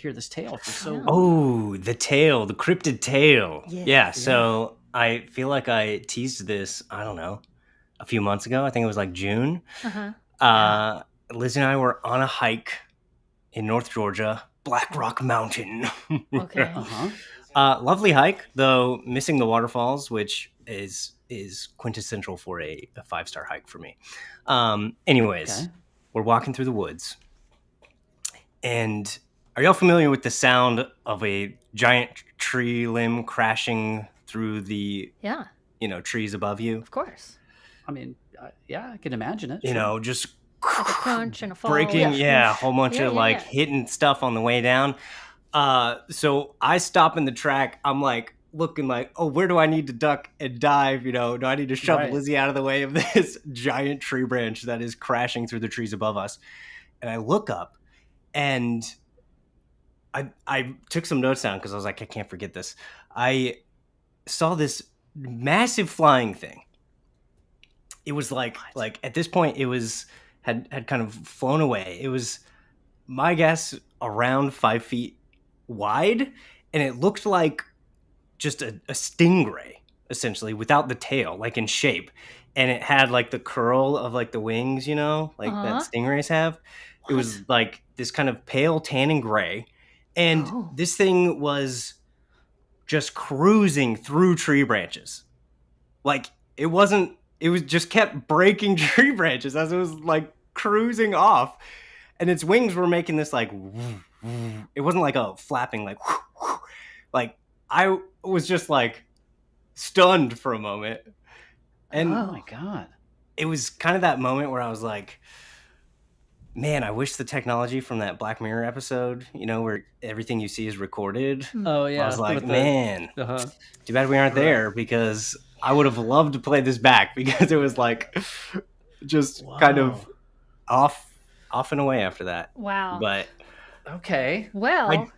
hear this tale for so long. Oh, the cryptid tale. Yeah. So I feel like I teased this, I don't know, a few months ago. I think it was like June. Liz and I were on a hike in North Georgia, Black Rock Mountain. Okay. Lovely hike, though missing the waterfalls, which is quintessential for a 5-star hike for me. Anyways, we're walking through the woods. And are y'all familiar with the sound of a giant tree limb crashing through the trees above you? Of course. I mean, I can imagine it. You know, just like a crunch and a fall. Breaking, a whole bunch of hitting stuff on the way down. So I stop in the track. I'm like looking like, oh, where do I need to duck and dive? You know, do I need to shove Lizzie out of the way of this giant tree branch that is crashing through the trees above us? And I look up. And I took some notes down because I was like, I can't forget this. I saw this massive flying thing. It was like at this point, it had kind of flown away. It was, my guess, around 5 feet wide, and it looked like just a stingray, essentially, without the tail, like in shape. And it had like the curl of like the wings, you know, like that stingrays have. It was like this kind of pale tan and gray. And this thing was just cruising through tree branches. Like it was just kept breaking tree branches as it was like cruising off. And its wings were making this like, it wasn't like a flapping, like I was just like stunned for a moment. And oh my God. It was kind of that moment where I was like, man, I wish the technology from that Black Mirror episode, you know, where everything you see is recorded. Oh, yeah. I was like, man, too bad we aren't there, because I would have loved to play this back, because it was like just kind of off and away after that. Wow. But okay. Well,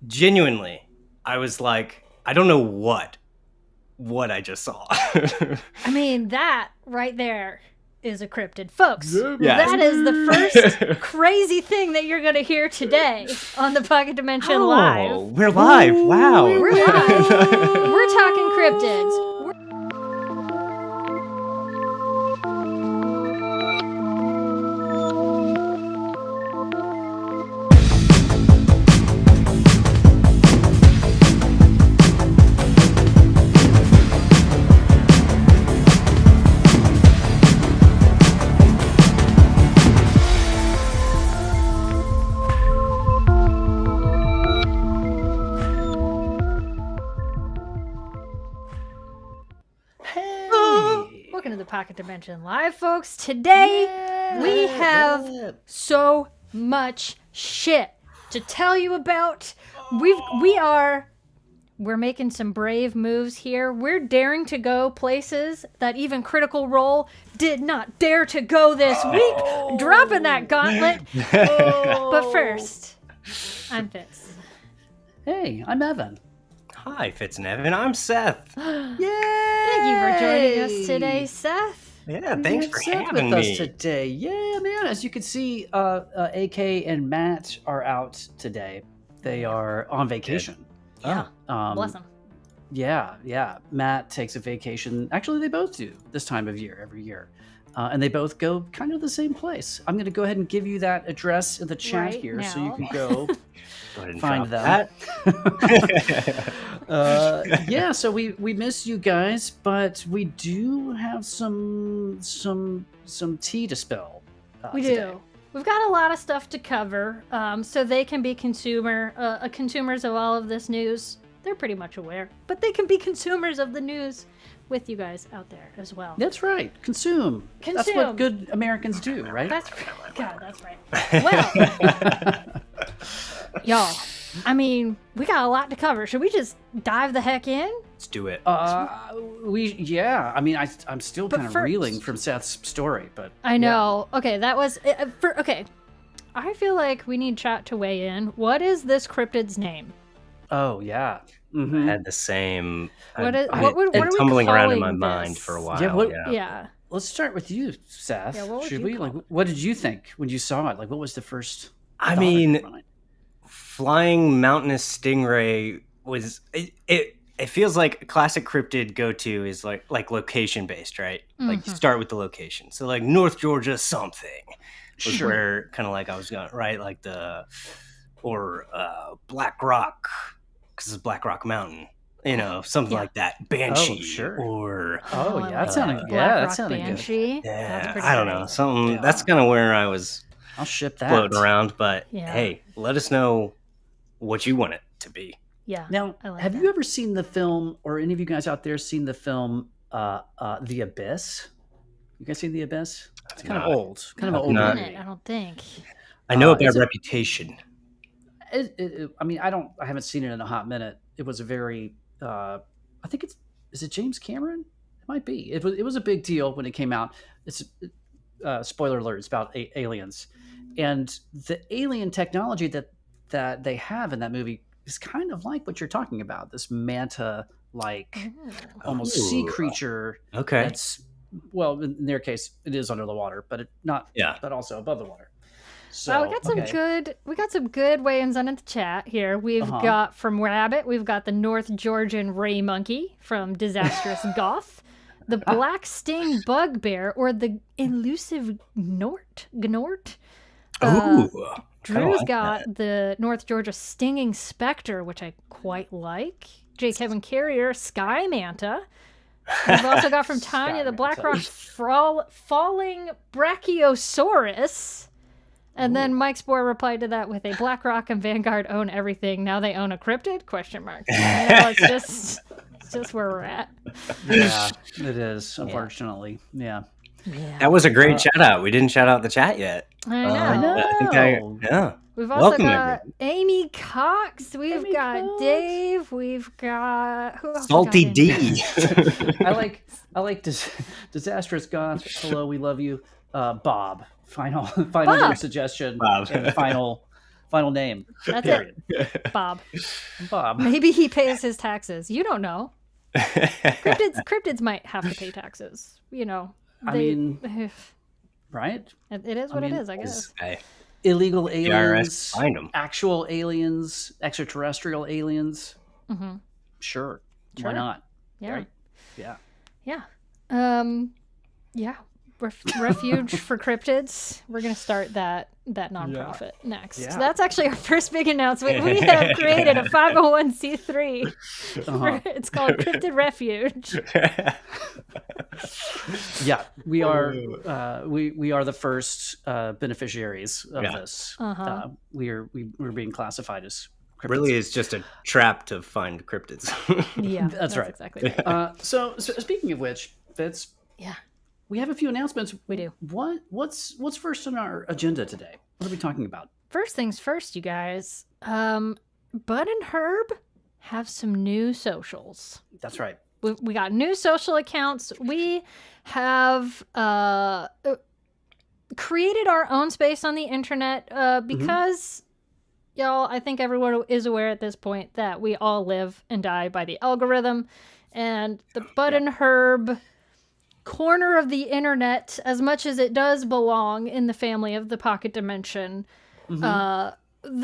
genuinely, I was like, I don't know what I just saw. I mean, that right there is a cryptid, folks. Yes. That is the first crazy thing that you're going to hear today on the Pocket Dimension Live. We're live. Wow. We're live. We're talking cryptids. Pocket Dimension Live, folks. Today we have so much shit to tell you about. We're making some brave moves here. We're daring to go places that even Critical Role did not dare to go this week. Dropping that gauntlet. But first, I'm Fitz. Hey, I'm Evan. Hi, Fitz and Evan. I'm Seth. Yay! Thank you for joining us today, Seth. Yeah, thanks for having with me us today. Yeah, man. As you can see, AK and Matt are out today. They are on vacation. Yeah. Bless them. Yeah. Matt takes a vacation. Actually, they both do this time of year, every year. And they both go kind of the same place. I'm going to go ahead and give you that address in the chat here now. so you can go ahead and find drop that. Yeah, so we miss you guys, but we do have some tea to spill. We today. do. We've got a lot of stuff to cover, so they can be consumers of all of this news. They're pretty much aware, but they can be consumers of the news with you guys out there as well. That's right. Consume. That's what good Americans do, right? That's right. God, that's right. Well, y'all, I mean, we got a lot to cover. Should we just dive the heck in? Let's do it. I mean, I'm still kind of reeling from Seth's story, but I know. Yeah. Okay, that was okay. I feel like we need chat to weigh in. What is this cryptid's name? Oh yeah. Mm-hmm. I had the same. What are we tumbling around in my this? mind for a while. Yeah. Let's start with you, Seth. Yeah, what Should we? What did you think when you saw it? Like, what was the first? I mean, flying mountainous stingray was it feels like a classic cryptid go-to is like location based, right? Like you start with the location. So like North Georgia something was where kind of like I was going, right? Like Black Rock, because it's Black Rock Mountain, something like that. Banshee or that sounded Banshee. good. Yeah, I don't know. Something that's kind of where I was I'll ship that. Floating around, but hey, let us know what you want it to be. Yeah. Now, have you ever seen the film, or any of you guys out there seen the film The Abyss? You guys seen The Abyss? It's kind of old. Kind of an old movie. I don't think. I know about Reputation. I mean, I haven't seen it in a hot minute. It was a very, I think is it James Cameron? It might be. It was a big deal when it came out. It's spoiler alert. It's about aliens, and the alien technology that they have in that movie is kind of like what you're talking about. This manta-like, almost sea creature. Okay. That's, well, in their case, it is under the water, but but also above the water. So we got some good weigh-ins on in the chat here. We've got from Rabbit, we've got the North Georgian Ray Monkey from Disastrous Goth, the Black Sting Bugbear, or the elusive Gnort. Drew's got the North Georgia Stinging Spectre, which I quite like. J. Kevin Carrier, Sky Manta. We've also got from Tanya the Black Rock Falling Brachiosaurus. And then Mike Spore replied to that with a BlackRock and Vanguard own everything. Now they own a cryptid? ? It's just where we're at. Yeah, it is, unfortunately. Yeah. That was a great shout out. We didn't shout out the chat yet. I know. We've also got Amy Cox. We've got Dave. We've got who else? Salty D. I like Disastrous Goth. Hello, we love you. Bob. Final suggestion. Bob. And final name. That's period. It. Bob. Bob. Maybe he pays his taxes. You don't know. Cryptids might have to pay taxes. I mean, right? It is what it is, I guess. Illegal aliens, find them. Actual aliens, extraterrestrial aliens. Mm-hmm. Sure. Why not? Yeah. Right? Yeah. Yeah. Refuge for Cryptids. We're going to start that nonprofit next. Yeah. So that's actually our first big announcement. We have created a 501c3. It's called Cryptid Refuge. Yeah, we are we are the first beneficiaries of this. We're being classified as cryptids. Really is just a trap to find cryptids. Yeah, that's right. Exactly right. So speaking of which, Fitz. Yeah. We have a few announcements. We do. What's first on our agenda today? What are we talking about? First things first, you guys. Bud and Herb have some new socials. That's right. We got new social accounts. We have created our own space on the internet because, y'all, I think everyone is aware at this point that we all live and die by the algorithm. And the Bud and Herb corner of the internet, as much as it does belong in the family of the Pocket Dimension, the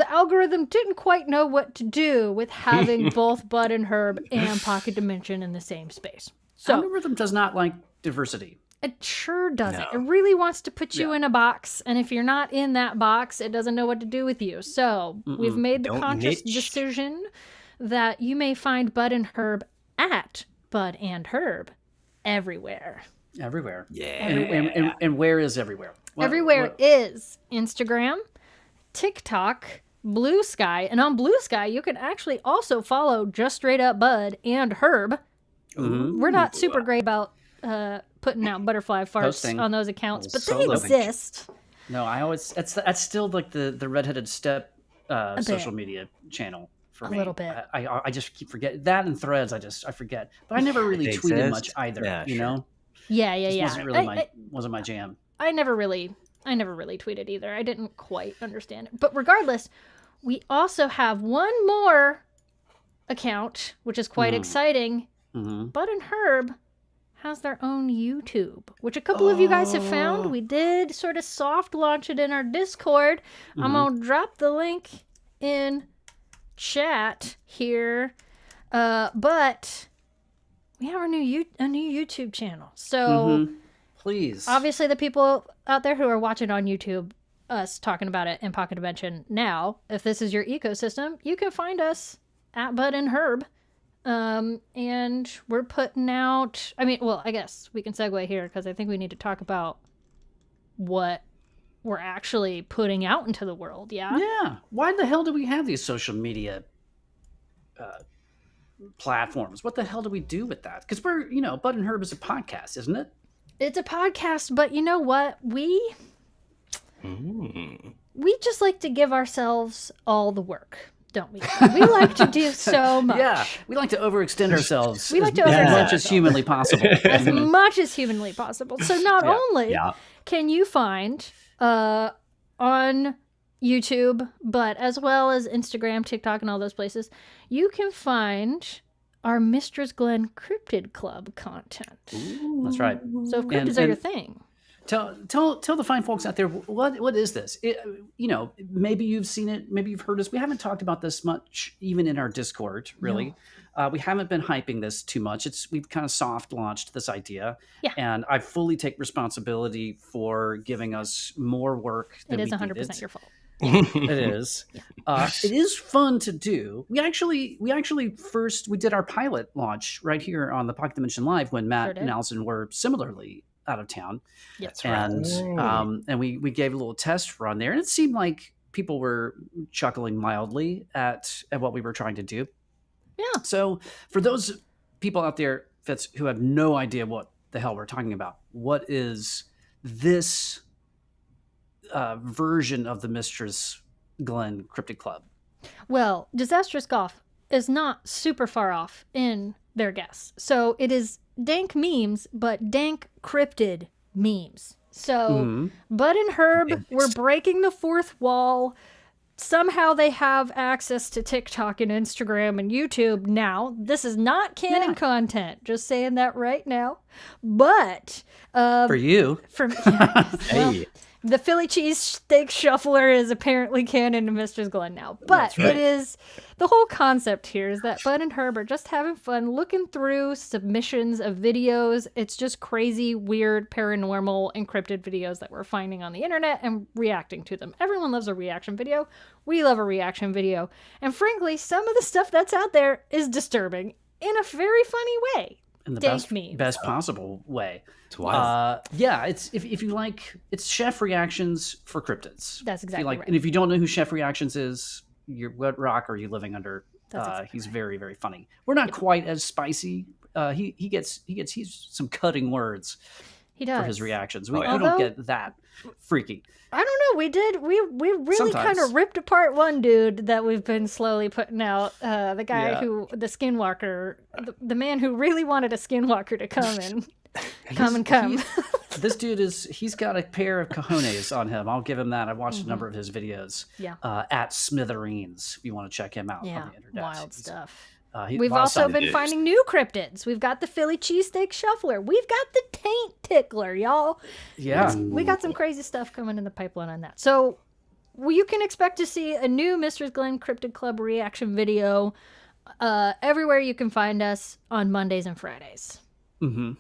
algorithm didn't quite know what to do with having both Bud and Herb and Pocket Dimension in the same space. So algorithm does not like diversity. It sure doesn't. No. It really wants to put you in a box, and if you're not in that box, it doesn't know what to do with you. So we've made the conscious decision that you may find Bud and Herb at Bud and Herb everywhere. Yeah. And where is everywhere? Everywhere is Instagram, TikTok, Blue Sky, and on Blue Sky you can actually also follow just straight up Bud and Herb. We're not super great about putting out butterfly farts on those accounts, but they exist. No, that's still like the redheaded step social media channel for me. A little bit. I just keep forgetting that, and Threads. I forget, but I never really tweeted much either. Yeah, you know. Yeah. Wasn't really wasn't my jam. I never really tweeted either. I didn't quite understand it. But regardless, we also have one more account, which is quite exciting. Bud and Herb has their own YouTube, which a couple of you guys have found. We did sort of soft launch it in our Discord. I'm going to drop the link in chat here, but we have a new YouTube channel. So please, obviously the people out there who are watching on YouTube, us talking about it in Pocket Dimension now, if this is your ecosystem, you can find us at Bud and Herb. And we're putting out, I guess we can segue here because I think we need to talk about what we're actually putting out into the world. Yeah. Why the hell do we have these social media platforms? What the hell do we do with that? Because we're, Bud and Herb is a podcast, isn't it? It's a podcast, but you know what? We just like to give ourselves all the work, don't we? We like to do so much. Yeah, we like to overextend ourselves we like to as much as humanly possible. As much as humanly possible. So not only can you find on YouTube, but as well as Instagram, TikTok, and all those places, you can find our Mistress Glenn Cryptid Club content. Ooh, that's right. So if cryptids are your thing. Tell the fine folks out there, what is this? Maybe you've seen it, maybe you've heard us. We haven't talked about this much, even in our Discord, really. No. We haven't been hyping this too much. We've kind of soft launched this idea. Yeah. And I fully take responsibility for giving us more work than we needed. It is 100% your fault. It is. Yeah. It is fun to do. We actually first did our pilot launch right here on the Pocket Dimension Live when Matt and Allison were similarly out of town. Yes, and we gave a little test run there, and it seemed like people were chuckling mildly at what we were trying to do. Yeah. So for those people out there, Fitz, who have no idea what the hell we're talking about, what is this version of the Mistress Glenn Cryptid Club? Well, Disastrous Golf is not super far off in their guess. So it is dank memes, but dank cryptid memes. So Bud and Herb were breaking the fourth wall. Somehow they have access to TikTok and Instagram and YouTube now. This is not canon content. Just saying that right now. But for you, the Philly cheesesteak shuffler is apparently canon to Mistress Glenn now. But it is, the whole concept here is that Bud and Herb are just having fun looking through submissions of videos. It's just crazy, weird, paranormal, encrypted videos that we're finding on the internet and reacting to them. Everyone loves a reaction video. We love a reaction video. And frankly, some of the stuff that's out there is disturbing in a very funny way. In the best possible way. It's wild. It's if you like, it's Chef Reactions for cryptids. That's exactly right. And if you don't know who Chef Reactions is, what rock are you living under? He's very, very funny. We're not quite as spicy. He gets some cutting words. He does. For his reactions. We don't get that freaky. I don't know. We really kind of ripped apart one dude that we've been slowly putting out. The guy the skinwalker, the man who really wanted a skinwalker to come come. This dude he's got a pair of cojones on him. I'll give him that. I've watched a number of his videos. Yeah. At Smithereens, if you want to check him out on the internet. Wild stuff. We've also been finding new cryptids. We've got the Philly cheesesteak shuffler. We've got the taint tickler, y'all. Yeah. We got some crazy stuff coming in the pipeline on that. So you can expect to see a new Mistress Glenn Cryptid Club reaction video everywhere you can find us on Mondays and Fridays. Mm-hmm.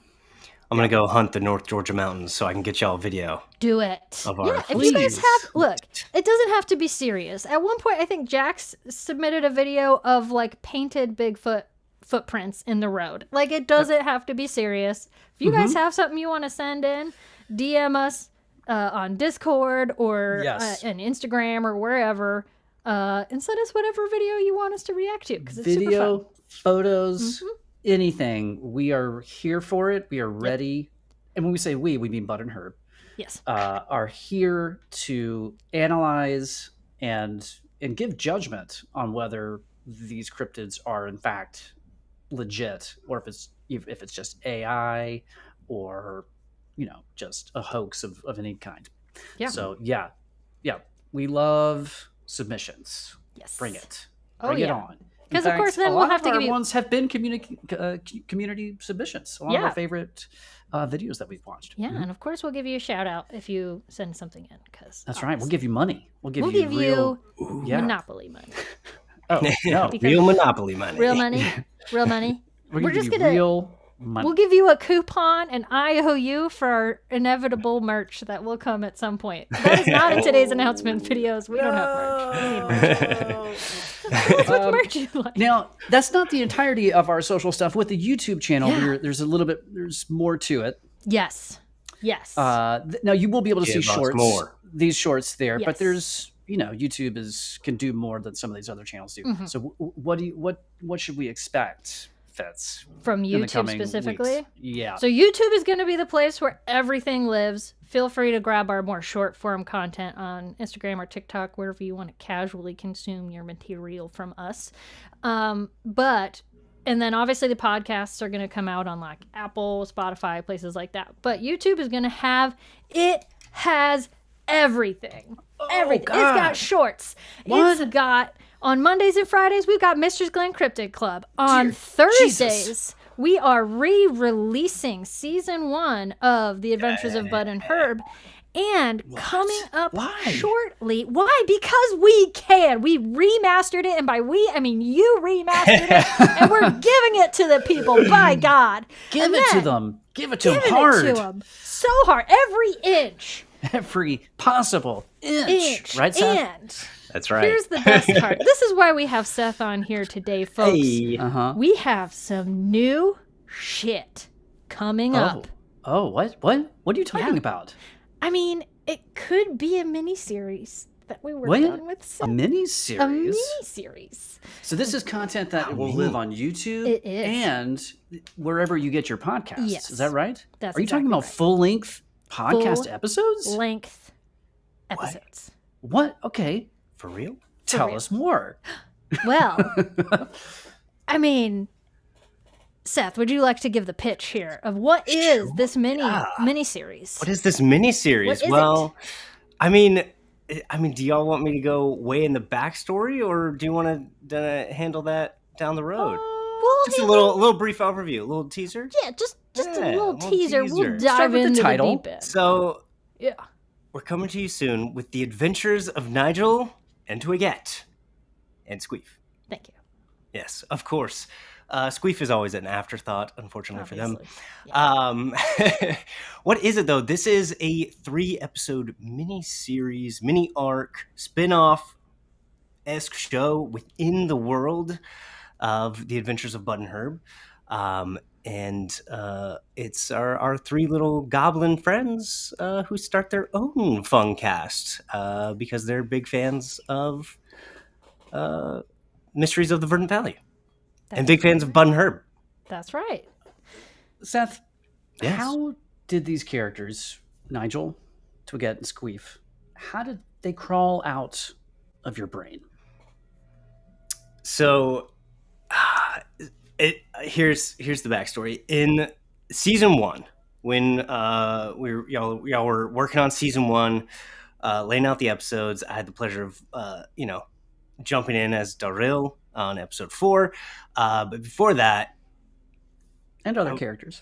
I'm going to go hunt the North Georgia mountains so I can get y'all a video. Do it. If you guys have, look, it doesn't have to be serious. At one point, I think Jax submitted a video of like painted Bigfoot footprints in the road. Like, it doesn't have to be serious. If you guys have something you want to send in, DM us on Discord or on Instagram or wherever, and send us whatever video you want us to react to, because it's super fun. Photos, anything. We are here for it. We are ready. And when we say we mean Bud and Herb. Yes. Are here to analyze and give judgment on whether these cryptids are in fact legit, or if it's just AI, or just a hoax of any kind. Yeah. So we love submissions. Yes. Bring it. Bring it on. Because of course, then we'll have to give you. Ones have been community submissions. A lot of our favorite videos that we've watched. Yeah, and of course we'll give you a shout out if you send something in. Because that's right. We'll give you money. We'll give you Monopoly money. Oh no, real Monopoly money. Real money. Real money. We're just gonna real money. We'll give you a coupon, an IOU for our inevitable merch that will come at some point. That is not in today's announcement videos. We don't have merch. What merch you like? Now, that's not the entirety of our social stuff. With the YouTube channel, there's more to it. Yes. Now you will be able to see shorts. These shorts there, yes. But there's YouTube can do more than some of these other channels do. Mm-hmm. So what should we expect, Fitz, from YouTube specifically? Weeks? Yeah. So YouTube is going to be the place where everything lives. Feel free to grab our more short form content on Instagram or TikTok, wherever you want to casually consume your material from us. And then obviously the podcasts are going to come out on like Apple, Spotify, places like that. But YouTube is going to has everything. Everything. God. It's got shorts. What? It's got, on Mondays and Fridays, we've got Mistress Glenn Cryptid Club. On Thursdays, we are re-releasing season 1 of The Adventures of Bud and Herb. And coming up shortly. Why? Because we can. We remastered it. And by we, I mean you remastered it. And we're giving it to the people. By God. Give it to them. Give it to them hard. Give it to them. So hard. Every inch. Every possible inch. Right, Seth? And that's right. Here's the best part. This is why we have Seth on here today, folks. Hey. We have some new shit coming up. Oh, what? What are you talking about? I mean, it could be a mini-series that we worked on with Seth. A mini-series? A mini-series. So this is content that will live on YouTube it is. And wherever you get your podcasts. Yes. Is that right? That's Are you talking about full-length podcast episodes? Full-length episodes. What? Okay. For real? Tell us more. Well, I mean, Seth, would you like to give the pitch here of what is this mini-series? What is this mini-series? Well, I mean, do y'all want me to go way in the backstory, or do you want to handle that down the road? Just a little brief overview, a little teaser. Yeah, just a little teaser. We'll dive into the deep end. So, we're coming to you soon with the adventures of Nigel and Twiggette and Squeef. Thank you. Yes, of course. Squeef is always an afterthought, unfortunately Obviously. for them. Yeah. What is it, though? This is a 3-episode mini-series, mini-arc, spin-off-esque show within the world of The Adventures of Bud and Herb. And it's our 3 little goblin friends who start their own fun cast because they're big fans of Mysteries of the Verdant Valley. And big fans of Bud and Herb. That's right. Seth, yes. How did these characters, Nigel, Twiggette, and Squeef, how did they crawl out of your brain? So, here's the backstory. In season 1, when y'all were working on season 1, laying out the episodes, I had the pleasure of jumping in as Darryl on episode 4, but before that, and other characters,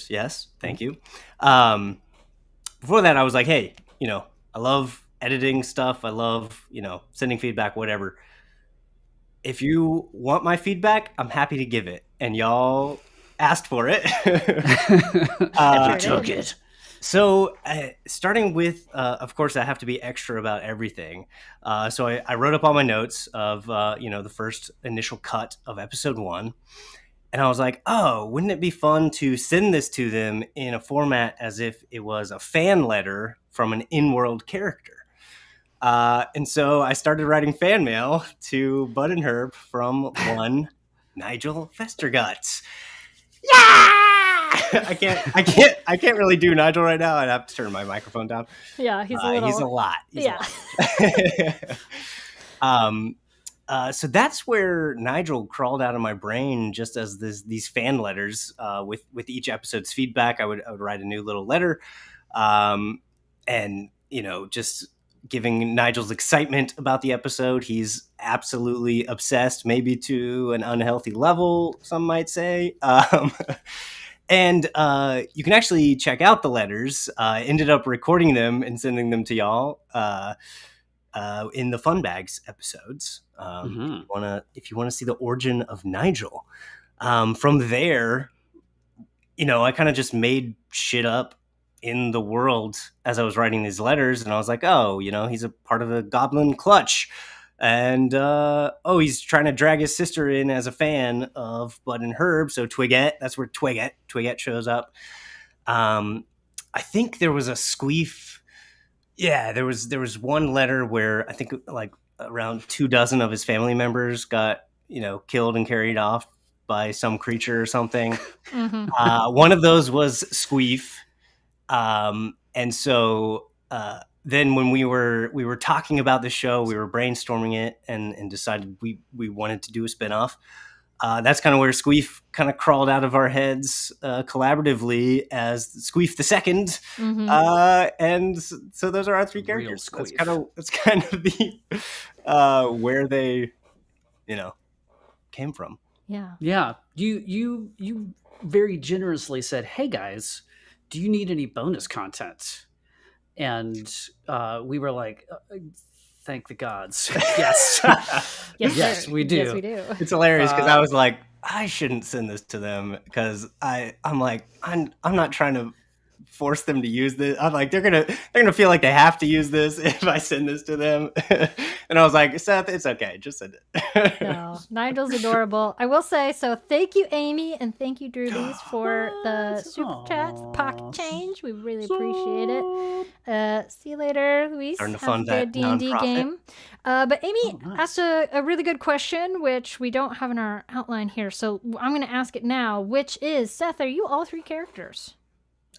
yes, thank you. Before that, I was like, hey, I love editing stuff, I love sending feedback, whatever. If you want my feedback, I'm happy to give it, and y'all asked for it. I took it. So, starting with, of course, I have to be extra about everything. So I wrote up all my notes of, the first initial cut of episode 1. And I was like, oh, wouldn't it be fun to send this to them in a format as if it was a fan letter from an in-world character? And so I started writing fan mail to Bud and Herb from one Nigel Festerguts. Yeah! I can't really do Nigel right now. I'd have to turn my microphone down. Yeah, he's a lot. He's a lot. So that's where Nigel crawled out of my brain, just as these fan letters. With each episode's feedback, I would write a new little letter, and just giving Nigel's excitement about the episode. He's absolutely obsessed, maybe to an unhealthy level, some might say. And you can actually check out the letters. I ended up recording them and sending them to y'all in the Fun Bags episodes. If you wanna see the origin of Nigel. From there, I kind of just made shit up in the world as I was writing these letters, and I was like, oh, he's a part of the Goblin Clutch, and he's trying to drag his sister in as a fan of Bud and Herb. So Twiggette, that's where Twiggette shows up. I think there was a Squeef. Yeah, there was one letter where I think like around 24 of his family members got killed and carried off by some creature or something. One of those was Squeef. And so then when we were talking about the show, we were brainstorming it and decided we wanted to do a spinoff. That's kind of where Squeef kind of crawled out of our heads collaboratively as Squeef the Second. And so those are our three characters. That's kind of the where they came from. Yeah. You very generously said, hey guys, do you need any bonus content? And we were like, thank the gods. Yes. Yes, we do. Yes, we do. It's hilarious because I was like, I shouldn't send this to them because I'm like, I'm not trying to force them to use this. I'm like, they're gonna feel like they have to use this if I send this to them. And I was like, Seth, it's okay, just send it. No, Nigel's adorable. I will say so. Thank you, Amy, and thank you, Drewbies, for the super chats, pocket change. We really appreciate it. See you later, Luis. Starting to Have fund a good that D&D nonprofit. game. But Amy nice. asked a really good question, which we don't have in our outline here. So I'm going to ask it now, which is, Seth, are you all three characters?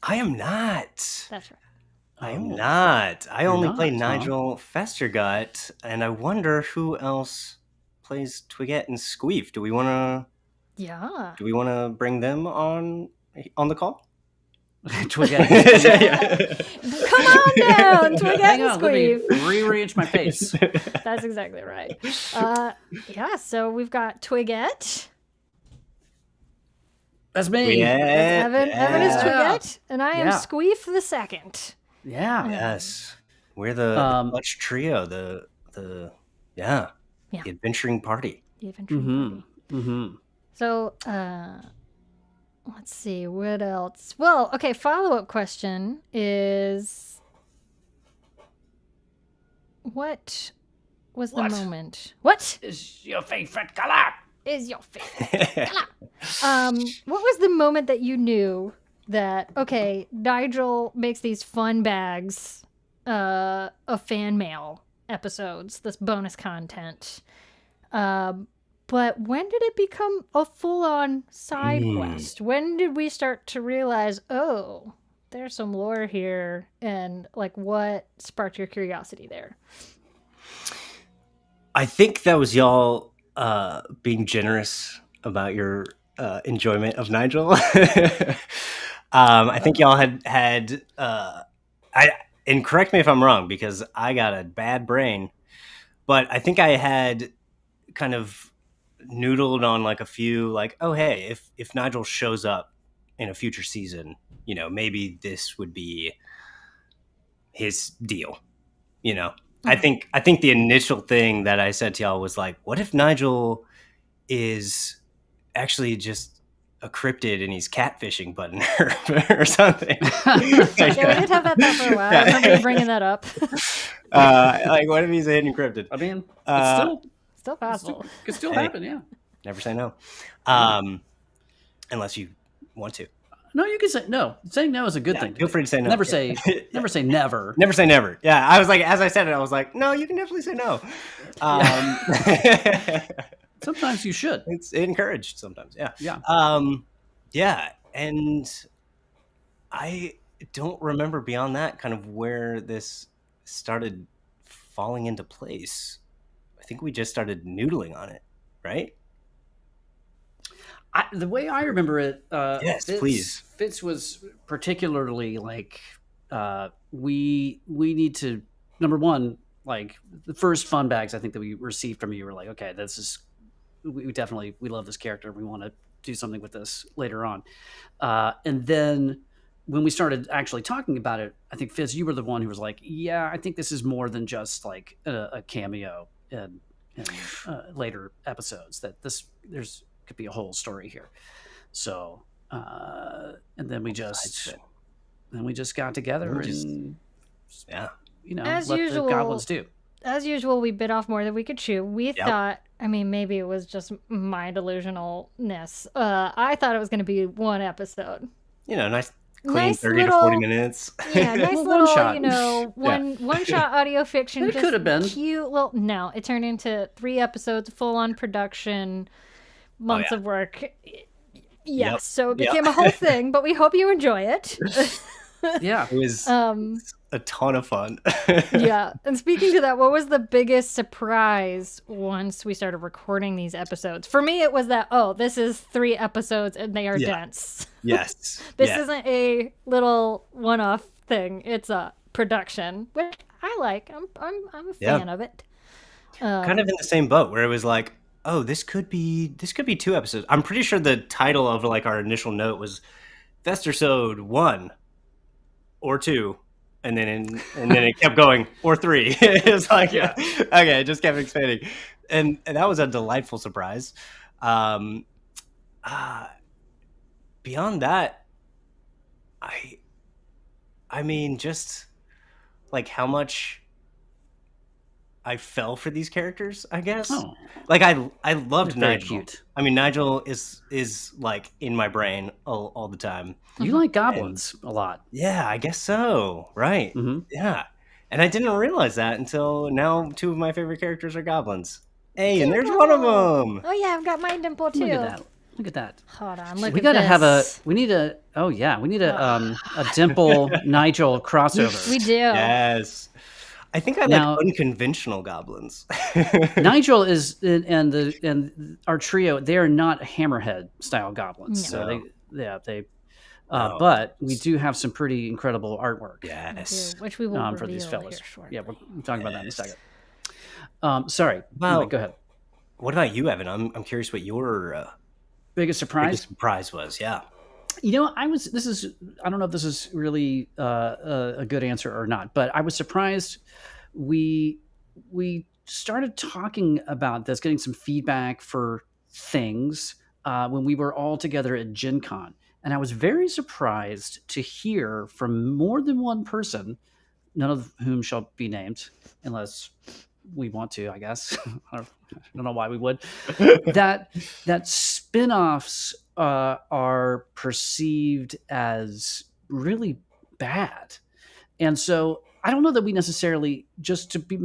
I am not. That's right. I am not. I only play not, Nigel Festergut, and I wonder who else plays Twiggette and Squeef. Do we want to bring them on the call? Twiggette. Come on down, Twiggette Hang and on, let me Squeef. rearrange my face. That's exactly right. So we've got Twiggette. That's me. Evan is Yeah. Twiggette, and I am Yeah. Squeef the Second. Yeah. Yes, we're the Clutch Trio. The adventuring party. The adventuring party. So, let's see, what else? Well, okay, follow-up question is, what was the moment? What Is your favorite color? is your favorite color? What was the moment that you knew that, okay, Nigel makes these fun bags of fan mail episodes, this bonus content, but when did it become a full-on side quest? When did we start to realize, oh, there's some lore here, and like what sparked your curiosity there? I think that was y'all being generous about your enjoyment of Nigel. I think y'all had and correct me if I'm wrong because I got a bad brain, but I think I had kind of noodled on like a few like, oh hey, if Nigel shows up in a future season, maybe this would be his deal. I think the initial thing that I said to y'all was like, what if Nigel is actually just a cryptid and he's catfishing Bud and Herb or something? Yeah, we did have that thought for a while. I remember you bringing that up. Like, what if he's a hidden cryptid? I mean, it's Still possible. could still happen, yeah. Never say no, unless you want to. No, you can say no. Saying no is a good thing. Feel free to say no. Never say never. Never say never. Yeah, I was like, as I said it, I was like, no, you can definitely say no. Sometimes you should. It's encouraged sometimes. Yeah. Yeah. And I don't remember beyond that kind of where this started falling into place. I think we just started noodling on it, right? The way I remember it, yes, please. Fitz was particularly like, we need to, number one, like the first fun bags I think that we received from you were like, okay, this is, we definitely, we love this character. We want to do something with this later on. And then when we started actually talking about it, I think Fitz, you were the one who was like, yeah, I think this is more than just like a cameo. And in later episodes. That could be a whole story here. So, and then we just got together and as let usual, the goblins do. As usual, we bit off more than we could chew. We thought, I mean, maybe it was just my delusionalness. I thought it was going to be one episode. Nice, clean 30 to 40 minutes. Yeah, nice little, one-shot. one-shot audio fiction. It could have been. Cute little, no, it turned into 3 episodes, full-on production, months of work. Yes, so it became a whole thing, but we hope you enjoy it. Yeah. It was a ton of fun. Yeah. And speaking to that, what was the biggest surprise once we started recording these episodes? For me, it was that, this is 3 episodes and they are dense. Yes. This isn't a little one-off thing. It's a production, which I like. I'm a fan of it. Kind of in the same boat where it was like, this could be 2 episodes. I'm pretty sure the title of like our initial note was Festersode 1 or 2, and then it kept going, or 3. It was like, okay, it just kept expanding, and that was a delightful surprise. Beyond that, I mean, just like how much I fell for these characters, I guess. Like I loved Nigel. Cute. I mean, Nigel is like in my brain all the time. You like goblins a lot. Yeah, I guess so. Right. Mm-hmm. Yeah. And I didn't realize that until now. 2 of my favorite characters are goblins. Hey, and there's one of them. Oh yeah, I've got my dimple too. Look at that. Hold on. Look We at gotta this. have we need a Dimple Nigel crossover. We do. Yes. I think I like unconventional goblins. Nigel is and our trio. They are not hammerhead style goblins. No. So but we do have some pretty incredible artwork. Yes. Which we will for these fellas. Here shortly. Yeah, we're talking about that in a second. Sorry. Well, go ahead. What about you, Evan? I'm curious what your biggest surprise was. Yeah. I don't know if this is really a good answer or not, but I was surprised. We started talking about this, getting some feedback for things when we were all together at Gen Con. And I was very surprised to hear from more than one person, none of whom shall be named, unless we want to, I guess. I don't know why we would. that spin-offs are perceived as really bad. And so I don't know that we necessarily, just to be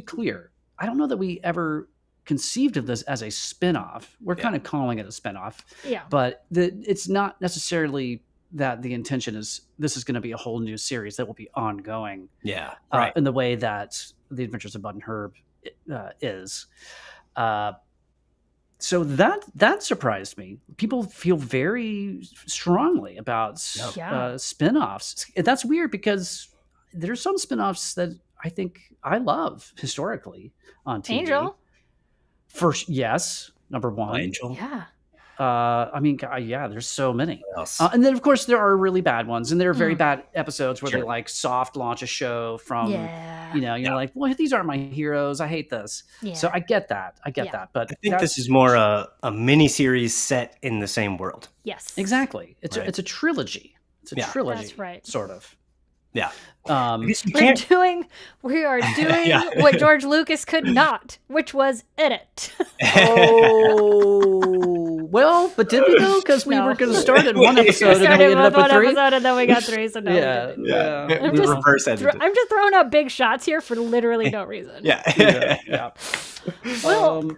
clear, I don't know that we ever conceived of this as a spin-off. We're kind of calling it a spin-off. Yeah. But it's not necessarily that the intention is this is going to be a whole new series that will be ongoing. Yeah. Right. In the way that The Adventures of Bud and Herb is. So that surprised me. People feel very strongly about spin-offs. That's weird because there's some spin-offs that I think I love historically on TV. Angel. First, yes, number 1. Angel. Yeah. There's so many. And then, of course, there are really bad ones. And there are very bad episodes where they like soft launch a show from, you're like, well, these aren't my heroes. I hate this. Yeah. So I get that. that. But I think this is more a mini series set in the same world. Yes. Exactly. It's a trilogy. It's a trilogy. That's right. Sort of. Yeah. We are doing what George Lucas could not, which was edit. Well, but did we though? Because we were going to start at 1 episode and then we ended up with 3. Episode and then we got 3. So no, I'm just throwing out big shots here for literally no reason. Yeah. Well,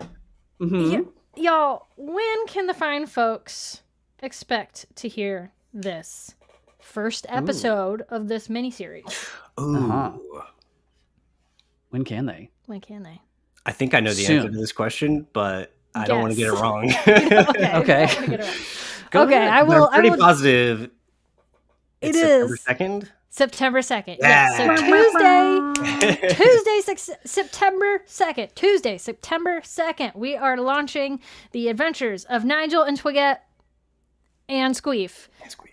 y'all, when can the fine folks expect to hear this first episode of this miniseries? When can they? I think I know the answer to this question, but I don't want to get it wrong. Okay. I will. I'm pretty positive. It September is 2nd. September 2nd. Yeah. So Tuesday, September 2nd. Tuesday, September 2nd. We are launching The Adventures of Nigel and Twiggette and Squeef.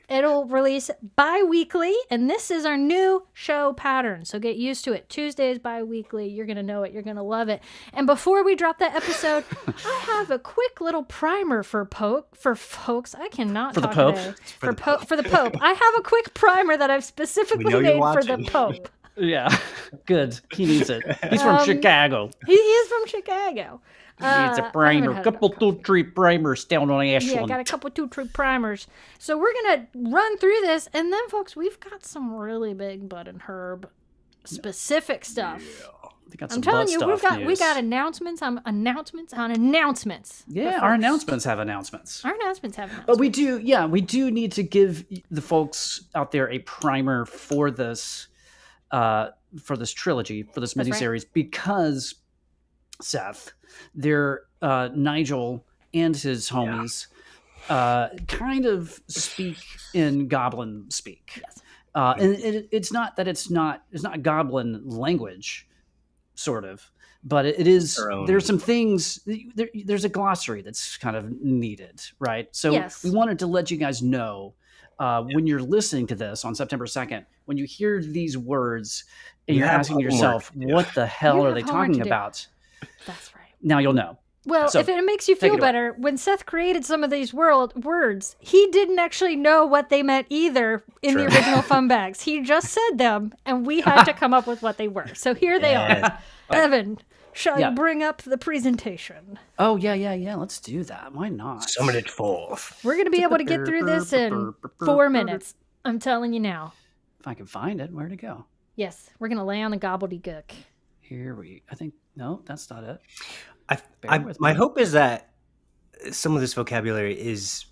It'll release bi-weekly, and this is our new show pattern, so get used to it. Tuesdays bi-weekly. You're going to know it. You're going to love it. And before we drop that episode, I have a quick little primer for folks. I cannot talk today. For the Pope. I have a quick primer that I've specifically made for the Pope. Yeah, good. He needs it. He's from Chicago. He is from Chicago. He needs a primer. Couple 2-3 primers down on Ashland. Yeah, got a couple 2-3 primers. So we're gonna run through this, and then, folks, we've got some really big Bud and Herb specific stuff. Yeah. I'm telling you, we got announcements on announcements on announcements. Yeah, our announcements have announcements. Our announcements have announcements. But we do need to give the folks out there a primer for this trilogy, for this miniseries, because Seth, Nigel and his homies kind of speak in goblin speak. Yes. And it's not that it's not goblin language, sort of, but it is. There's some things. There's a glossary that's kind of needed, right? So we wanted to let you guys know when you're listening to this on September 2nd, when you hear these words and you're asking yourself, what the hell are they talking about? That's right. Now you'll know. Well, if it makes you feel better, when Seth created some of these words, he didn't actually know what they meant either in the original fun bags. He just said them, and we had to come up with what they were. So here they are. Evan, shall you bring up the presentation? Oh, yeah. Let's do that. Why not? Summon it forth. We're going to be able to get through this in 4 minutes. I'm telling you now. If I can find it, where'd it go? Yes, we're going to lay on the gobbledygook. No, that's not it. My hope is that some of this vocabulary is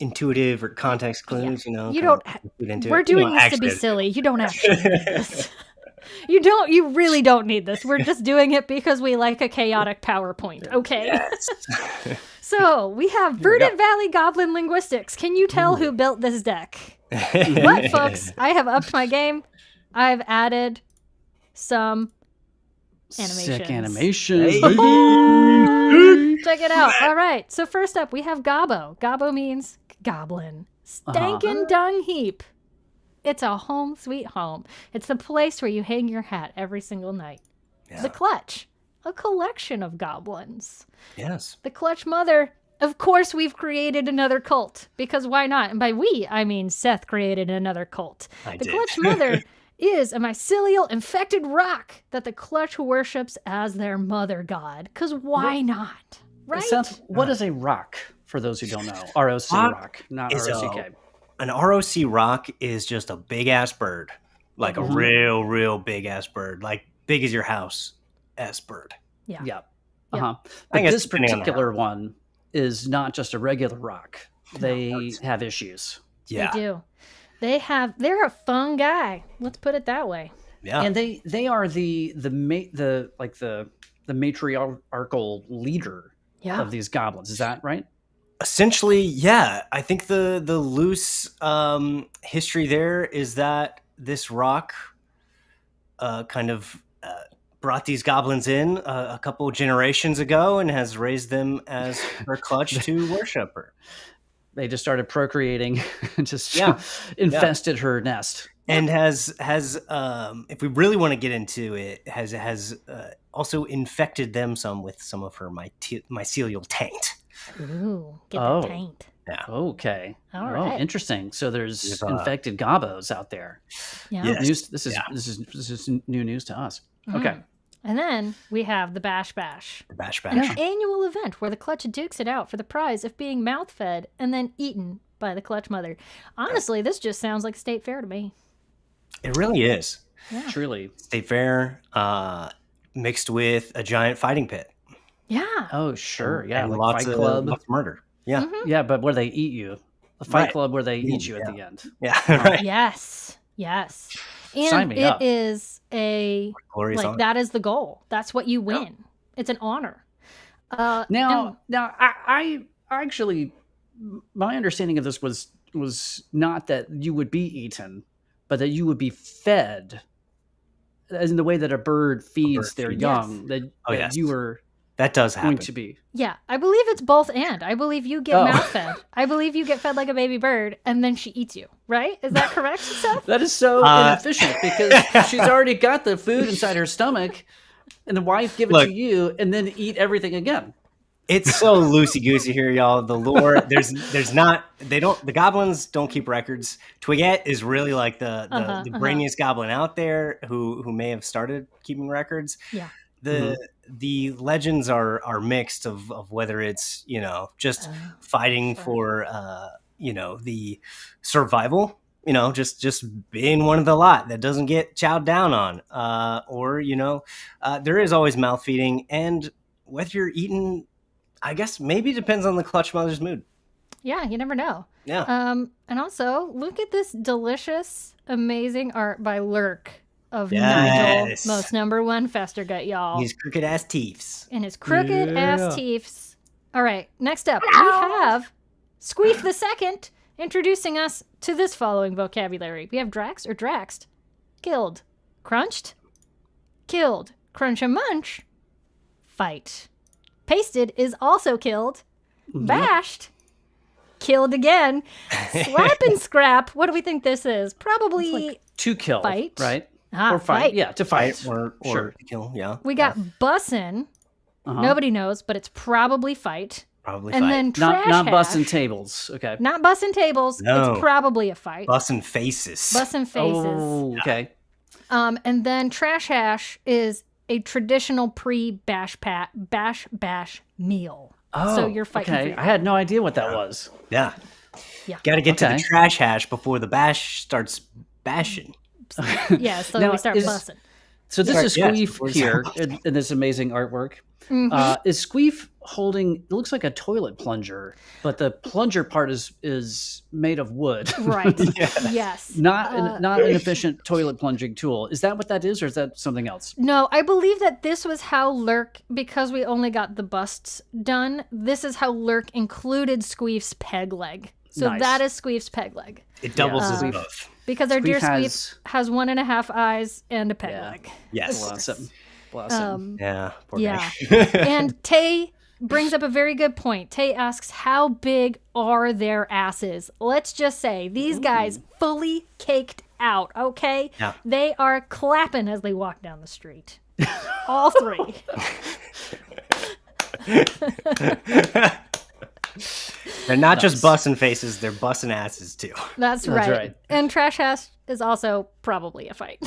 intuitive or context clues. You don't. We're doing this to be silly. You don't actually need this. You really don't need this. We're just doing it because we like a chaotic PowerPoint. Okay. Yes. So we have Verdant Valley Goblin Linguistics. Can you tell who built this deck? What, folks? I have upped my game. I've added some animations. Sick animations. Check it out. All right. So first up, we have Gobbo. Gobbo means goblin. Stankin' dung heap. It's a home sweet home. It's the place where you hang your hat every single night. Yeah. The Clutch. A collection of goblins. Yes. The Clutch Mother. Of course, we've created another cult. Because why not? And by we, I mean Seth created another cult. The Clutch Mother is a mycelial infected rock that the Clutch worships as their mother god. Because why not? Right? Seth, what is a rock, for those who don't know? ROC rock, not ROCK. An ROC rock is just a big-ass bird. Like a real big-ass bird. Like big as your house-ass bird. Yeah. But this particular one is not just a regular rock. They have issues. Yeah. They do. They're a fun guy. Let's put it that way. Yeah. And they are the matriarchal leader of these goblins. Is that right? Essentially, yeah. I think the loose history there is that this rock kind of brought these goblins in a couple generations ago and has raised them as her Clutch to worship her. They just started procreating and just infested her nest. And has if we really want to get into it, has also infected them some with some of her mycelial taint. Ooh, get the taint. Yeah. Okay. All right. Interesting. So there's infected gobbos out there. Yeah. Yes. This is new news to us. Okay. And then we have the Bash Bash. Bash Bash. An annual event where the Clutch dukes it out for the prize of being mouth-fed and then eaten by the Clutch Mother. Honestly, this just sounds like State Fair to me. It really is. Yeah. Truly. State Fair mixed with a giant fighting pit. Yeah. Oh, sure. Yeah. And like lots Fight of Club. murder. Yeah. Mm-hmm. Yeah, but where they eat you. The Fight Club where they eat you at the end. Yeah. Right. Yes. And Sign me it up. is that is the goal. That's what you win. Yeah. It's an honor. Now, I actually, my understanding of this was not that you would be eaten, but that you would be fed, as in the way that a bird feeds their young. Yes. That you were That does happen. going to be. Yeah, I believe it's both and. I believe you get mouth fed. I believe you get fed like a baby bird, and then she eats you. Right? Is that correct, Seth? That is so inefficient because she's already got the food inside her stomach, and the wife give it to you, and then eat everything again. It's so loosey goosey here, y'all. The lore, there's not. The goblins don't keep records. Twiggette is really like the brainiest goblin out there who may have started keeping records. Yeah. The legends are mixed of whether it's just fighting for the survival, just being one of the lot that doesn't get chowed down on, or there is always mouth feeding, and whether you're eating, I guess maybe depends on the clutch mother's mood. Yeah, you never know. Yeah. And also look at this delicious, amazing art by Lurk. Of Nigel, most number one Festergut, y'all. His crooked ass teeths. And his crooked ass teeths. All right, next up, we have Squeef the Second introducing us to this following vocabulary. We have Drax or Draxed. Killed. Crunched. Killed. Crunch a munch. Fight. Pasted is also killed. Bashed. Killed again. Slap and scrap. What do we think this is? Probably to kill. Fight. Right? Or fight. Yeah, to fight. Or sure. Kill, yeah. We got bussin'. Nobody knows, but it's probably fight. Probably and fight. Then trash not hash. busting tables. Okay. Not bussin' tables. No. It's probably a fight. Bussin' faces. Bussin' faces. Oh, okay. And then trash hash is a traditional bash meal. Oh, so you're fighting. Okay. I had no idea what that was. Yeah. Yeah. Got to get to the trash hash before the bash starts bashing. Yeah, so Now, we start bussin'. So this is Squeef here in this amazing artwork. Is Squeef holding? It looks like a toilet plunger, but the plunger part is made of wood. Right. Yes. Not an efficient toilet plunging tool. Is that what that is, or is that something else? No, I believe that this was how Lurk, because we only got the busts done. This is how Lurk included Squeef's peg leg. So that is Squeef's peg leg. It doubles as both. Because our dear Squeef has 1.5 eyes and a peg leg. Yes. Bless him. Yeah. Poor Yeah. guy. And Tay brings up a very good point. Tay asks, how big are their asses? Let's just say these guys fully caked out, okay? Yeah. They are clapping as they walk down the street. All three. They're not just bussin' faces, they're bussin' asses too. That's right. And trash hash is also probably a fight.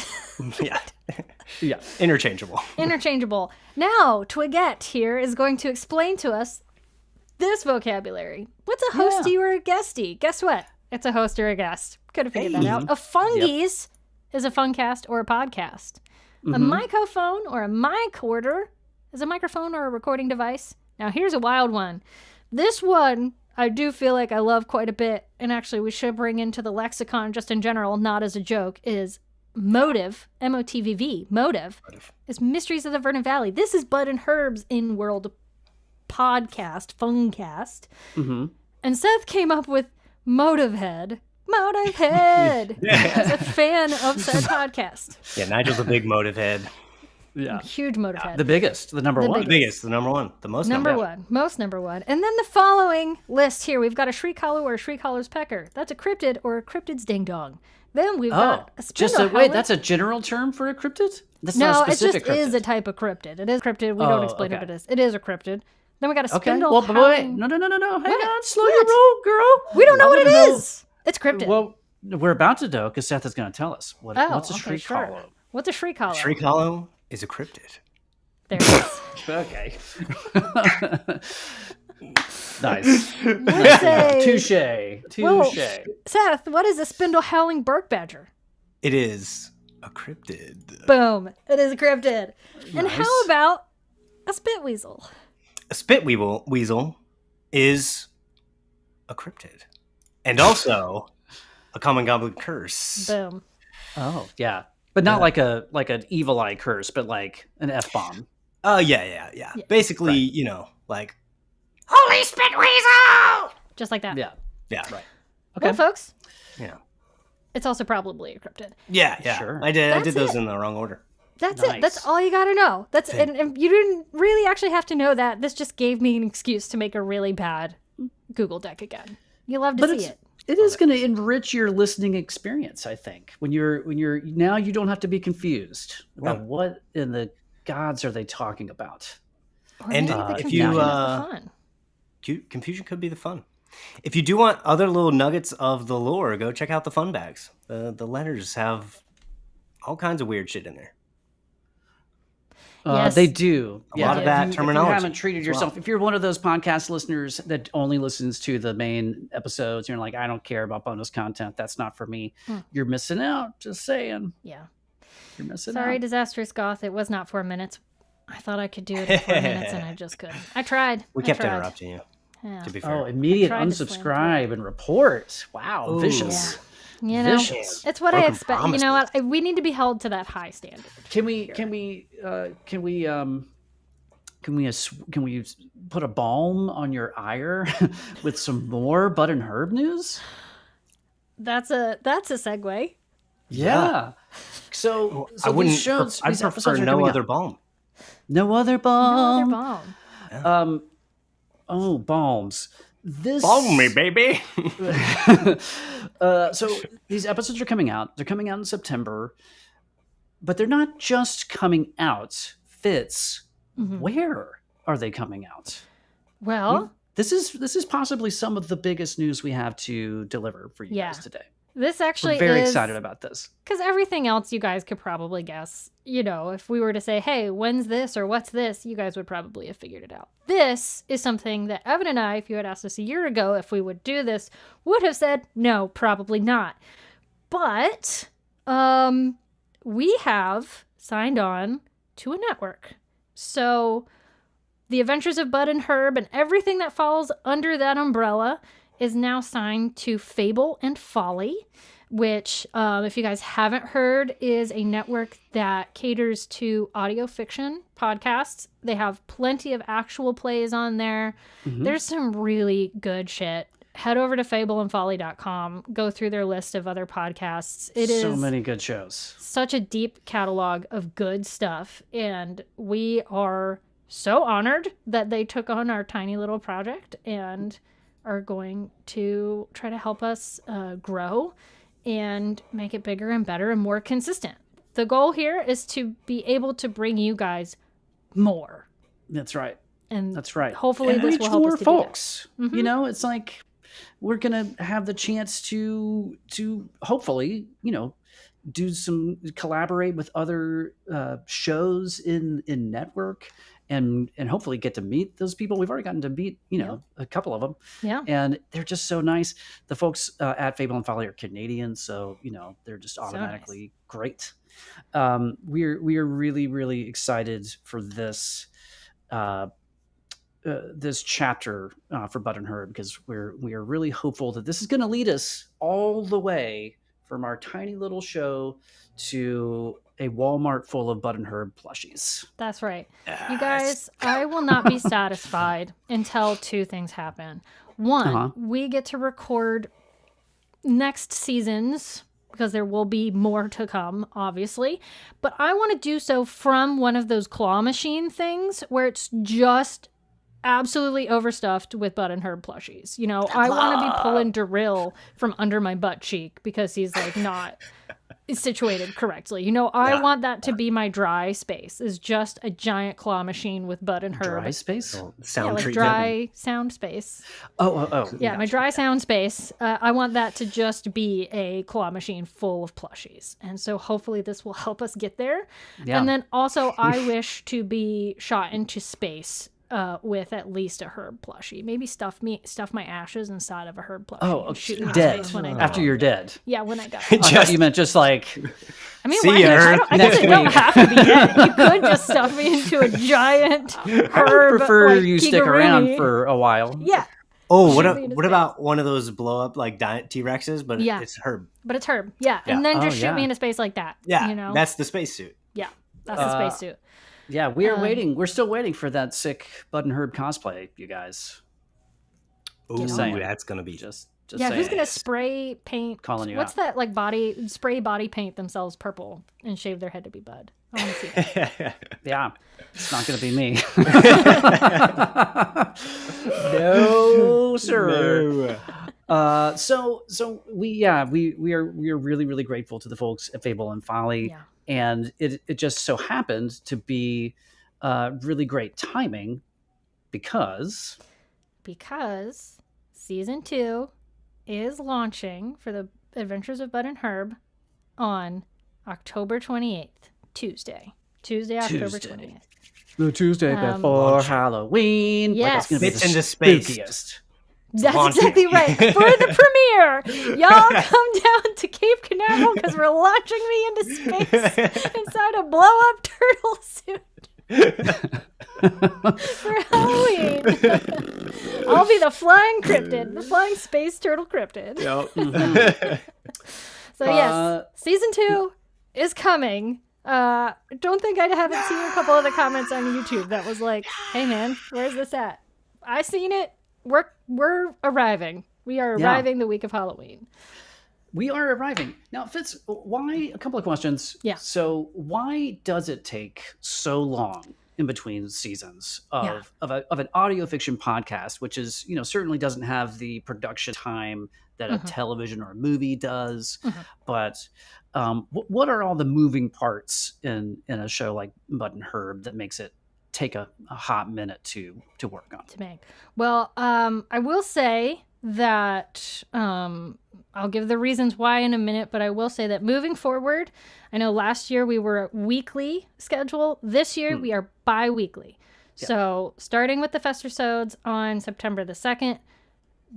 Yeah. Interchangeable. Now, Twiggette here is going to explain to us this vocabulary. What's a hostie or a guestie? Guess what? It's a host or a guest. Could have figured that out. A fungies is a funcast or a podcast. A microphone or a micorder is a microphone or a recording device. Now, here's a wild one. This one I do feel like I love quite a bit, and actually we should bring into the lexicon just in general, not as a joke, is motive, M-O-T-V-V, motive, is Mysteries of the Verdant Valley. This is Bud and Herb's in-world podcast, Funcast. And Seth came up with Motivehead. As a fan of said podcast. Yeah, Nigel's a big motive head. Yeah. Huge Motivehead. The biggest, the number one. The biggest, the number one, the most number one. Most number one. And then the following list here, we've got a Shriek Hollow or a Shriek Hollow's Pecker. That's a cryptid or a cryptid's ding dong. Then we've got a spindle howler. Wait, that's a general term for a cryptid? That's not a specific cryptid. Is a type of cryptid. It is cryptid. We don't explain what it is. It is a cryptid. Then we got a spindle Well, howling. wait. No. Hang on. Slow your roll, girl. We don't know what it is. It's cryptid. Well, we're about to know because Seth is going to tell us. What's a Shriek Hollow? What's a Shriek Hollow? Shriek Hollow is a cryptid. There it is. Okay. Nice. Touche. Well, Seth, what is a spindle howling bark badger? It is a cryptid. Boom. It is a cryptid. Nice. And how about a spit weasel? A spit weasel is a cryptid. And also a common goblin curse. Boom. Oh, yeah. But not like an evil eye curse, but like an F-bomb. Oh, yeah. Basically, like, holy spit weasel! Just like that. Yeah. Right. Okay. Well, folks. Yeah. It's also probably a cryptid. Yeah. Sure. I did those in the wrong order. That's it. That's all you got to know. And you didn't really actually have to know that. This just gave me an excuse to make a really bad Google deck again. You love to see it. It is going to enrich your listening experience, I think. When you're now, you don't have to be confused about what in the gods are they talking about. And if you confusion could be the fun. If you do want other little nuggets of the lore, go check out the fun bags. The letters have all kinds of weird shit in there. They do. A lot of that terminology. If you haven't treated yourself, if you're one of those podcast listeners that only listens to the main episodes, you're like, I don't care about bonus content. That's not for me. You're missing out. Just saying. Yeah. You're missing out. Sorry, Disastrous Goth. It was not 4 minutes. I thought I could do it in 4 minutes, and I just couldn't. I tried. We kept interrupting you. Yeah. To be fair. Immediate unsubscribe and report. Wow, Ooh. vicious. Yeah. You know, vicious. It's what I expect. You know what? We need to be held to that high standard. Can we put a balm on your ire with some more Bud and Herb news? That's a segue. Yeah. So I wouldn't. These shows, I prefer no other balm. No other balm. No other balm. Yeah. Balms. Balm me, baby. So these episodes are coming out. They're coming out in September, but they're not just coming out. Fitz, where are they coming out? Well, this is possibly some of the biggest news we have to deliver for you guys today. This actually We're very excited about this. Because everything else you guys could probably guess. You know, if we were to say, hey, when's this or what's this, you guys would probably have figured it out. This is something that Evan and I, if you had asked us a year ago if we would do this, would have said, no, probably not. But we have signed on to a network. So the Adventures of Bud and Herb and everything that falls under that umbrella is now signed to Fable and Folly, which, if you guys haven't heard, is a network that caters to audio fiction podcasts. They have plenty of actual plays on there. There's some really good shit. Head over to fableandfolly.com. Go through their list of other podcasts. It is so many good shows. Such a deep catalog of good stuff. And we are so honored that they took on our tiny little project and are going to try to help us grow and make it bigger and better and more consistent. The goal here is to be able to bring you guys more. That's right. And that's right. Hopefully and this will help more us to folks. Do that. You know, it's like we're gonna have the chance to hopefully, you know, collaborate with other shows in network. And hopefully get to meet those people. We've already gotten to meet, you know, a couple of them. Yeah. And they're just so nice. The folks at Fable and Folly are Canadian, so, you know, they're just automatically great. We are really, really excited for this this chapter for Bud and Herb, because we are really hopeful that this is going to lead us all the way from our tiny little show to a Walmart full of Bud and Herb plushies. That's right. You guys, I will not be satisfied until two things happen. One, we get to record next seasons, because there will be more to come, obviously. But I want to do so from one of those claw machine things where it's just absolutely overstuffed with Bud and Herb plushies. You know, I want to be pulling Darryl from under my butt cheek because he's like not situated correctly. You know, I want that to be my dry space, is just a giant claw machine with Bud and Herb. Dry space? Sound like dry sound space. Oh. Yeah, my dry sound space. I want that to just be a claw machine full of plushies. And so hopefully this will help us get there. Yeah. And then also I wish to be shot into space with at least a Herb plushie. Maybe stuff my ashes inside of a Herb plushie. Oh, shoot me dead. When I after you're dead. Yeah, when I die. I thought you meant just like. I mean, see I guess it don't have to be dead. You could just stuff me into a giant Herb. I would prefer like, you stick around for a while. Yeah. Oh, what about one of those blow up like T-Rexes, but it's Herb. But it's Herb. Yeah. And then just shoot me into space like that. Yeah. You know? That's the spacesuit. Yeah. That's the spacesuit. Yeah, we are waiting. We're still waiting for that sick Bud and Herb cosplay, you guys. Ooh, that's gonna be just yeah. Who's gonna spray paint? Calling you What's out. that like body paint themselves purple and shave their head to be Bud? I want to see that. Yeah, it's not going to be me. No, sir. No. So we are really, really grateful to the folks at Fable and Folly. Yeah. And it just so happened to be really great timing because season 2 is launching for the Adventures of Bud and Herb on October 28th, Tuesday, October 28th. The Tuesday before Halloween. Yes. Like it's Fitz into the space. spookiest. That's exactly right. For the premiere, y'all come down to Cape Canaveral because we're launching me into space inside a blow-up turtle suit for Halloween. I'll be the flying cryptid, the flying space turtle cryptid. Yep. Mhm. So yes, season 2 is coming. Don't think I haven't seen a couple of the comments on YouTube that was like, "Hey man, where's this at?" I seen it. We're arriving. We are arriving the week of Halloween. We are arriving. Now, Fitz, why, a couple of questions. Yeah. So why does it take so long in between seasons of an audio fiction podcast, which is, certainly doesn't have the production time that a television or a movie does, but what are all the moving parts in a show like Bud and Herb that makes it take a hot minute to work on? To make. Well, I will say that I'll give the reasons why in a minute, but I will say that moving forward, I know last year we were a weekly schedule. This year we are bi-weekly. Yeah. So starting with the Festersodes on September the 2nd,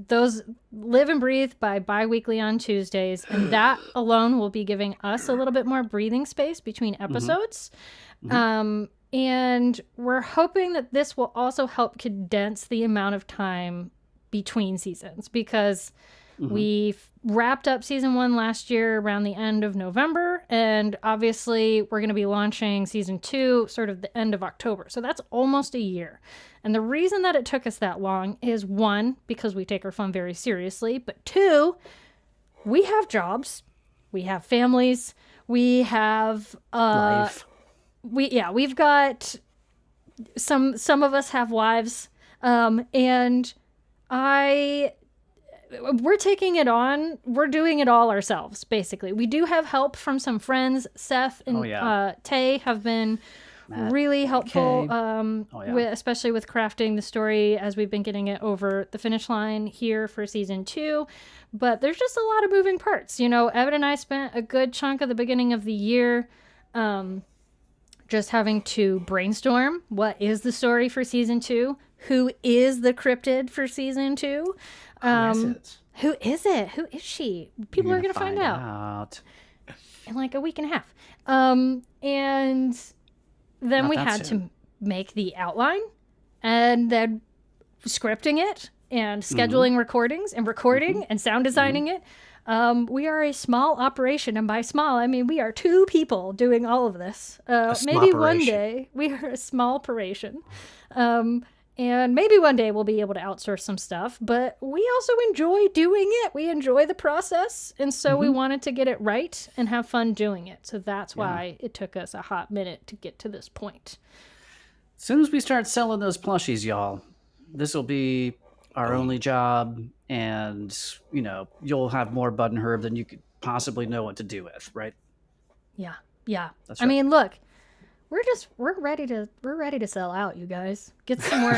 those live and breathe by bi-weekly on Tuesdays, and that alone will be giving us a little bit more breathing space between episodes. And we're hoping that this will also help condense the amount of time between seasons, because we wrapped up season 1 last year around the end of November, and obviously we're going to be launching season 2 sort of the end of October. So that's almost a year. And the reason that it took us that long is, 1, because we take our fun very seriously, but 2, we have jobs, we have families, we have life. We've got some of us have wives, and we're taking it on. We're doing it all ourselves, basically. We do have help from some friends. Seth and Tay have been really helpful, especially with crafting the story as we've been getting it over the finish line here for season 2. But there's just a lot of moving parts. Evan and I spent a good chunk of the beginning of the year just having to brainstorm what is the story for season 2, who is the cryptid for season 2, who is it, who is she? People are gonna find out in like a week and a half, and then we had to make the outline, and then scripting it and scheduling recordings and recording and sound designing it. We are a small operation, and by small, I mean we are 2 people doing all of this. Maybe one day we are a small operation, and maybe one day we'll be able to outsource some stuff. But we also enjoy doing it. We enjoy the process, and so we wanted to get it right and have fun doing it. So that's why it took us a hot minute to get to this point. As soon as we start selling those plushies, y'all, this will be our only job, and you'll have more Bud and Herb than you could possibly know what to do with, right? Yeah. That's right. I mean, look, we're ready to sell out, you guys. Get some more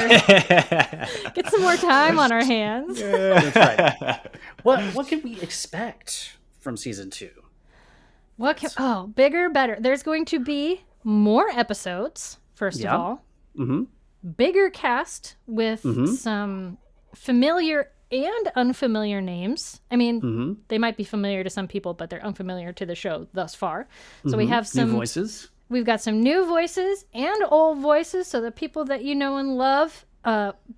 time on our hands. That's right. What can we expect from season 2? Bigger, better. There's going to be more episodes, first of all. Bigger cast with some familiar and unfamiliar names. I mean, they might be familiar to some people, but they're unfamiliar to the show thus far. So we have some new voices. We've got some new voices and old voices, so the people that you know and love,